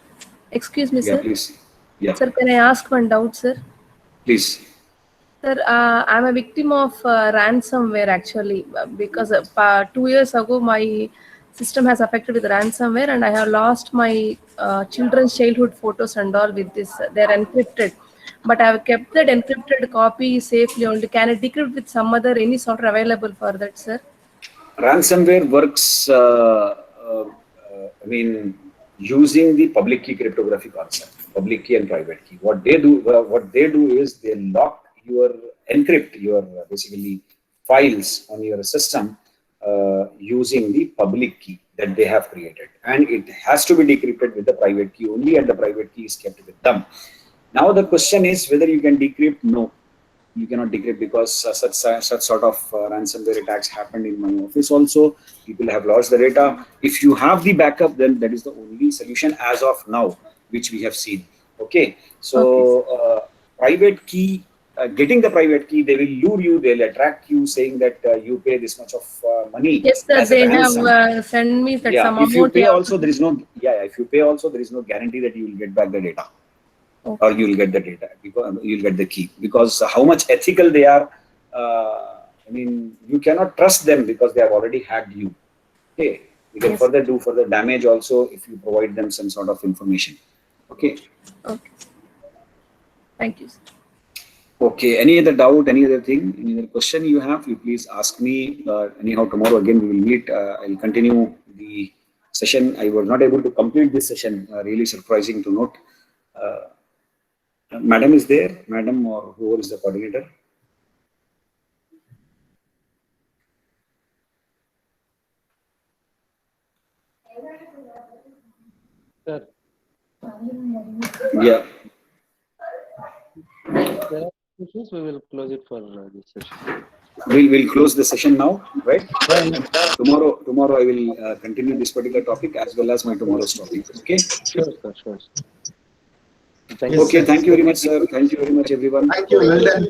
excuse me, yeah, sir. Please. Yeah. Sir, can I ask one doubt, sir? Please. Sir, I'm a victim of ransomware actually, because 2 years ago my system has affected with ransomware and I have lost my children's childhood photos and all with this. They're encrypted, but I have kept that encrypted copy safely only. Can I decrypt with some other, any software available for that, sir? Ransomware works, using the public key cryptography concept, public key and private key. What they do is they lock encrypt your basically files on your system using the public key that they have created, and it has to be decrypted with the private key only, and the private key is kept with them. Now the question is whether you can decrypt. No, you cannot decrypt, because such sort of ransomware attacks happened in my office also. People have lost the data. If you have the backup, then that is the only solution as of now, which we have seen. Okay. So private key, getting the private key, they will lure you, they'll attract you saying that you pay this much of money. Yes, sir, they have sent me that some amount. If you pay also, there is no, if you pay also, there is no guarantee that you will get back the data. Okay. Or you will get the data, because you will get the key, because how much ethical they are. You cannot trust them because they have already hacked you. Okay, you can further do further damage also if you provide them some sort of information. Okay. Okay. Thank you, sir. Okay. Any other doubt? Any other thing? Any other question you have? You please ask me. Anyhow, tomorrow again we will meet. I'll continue the session. I was not able to complete this session. Really surprising to note. Madam is there, madam, or whoever is the coordinator? Sir. Yeah. There are issues, we will close it for this session. We'll close the session now, right? Tomorrow I will continue this particular topic as well as my tomorrow's topic. Okay? Sure, sir. Sure. Thank you very much, sir. Thank you very much, everyone. Thank you. Well done.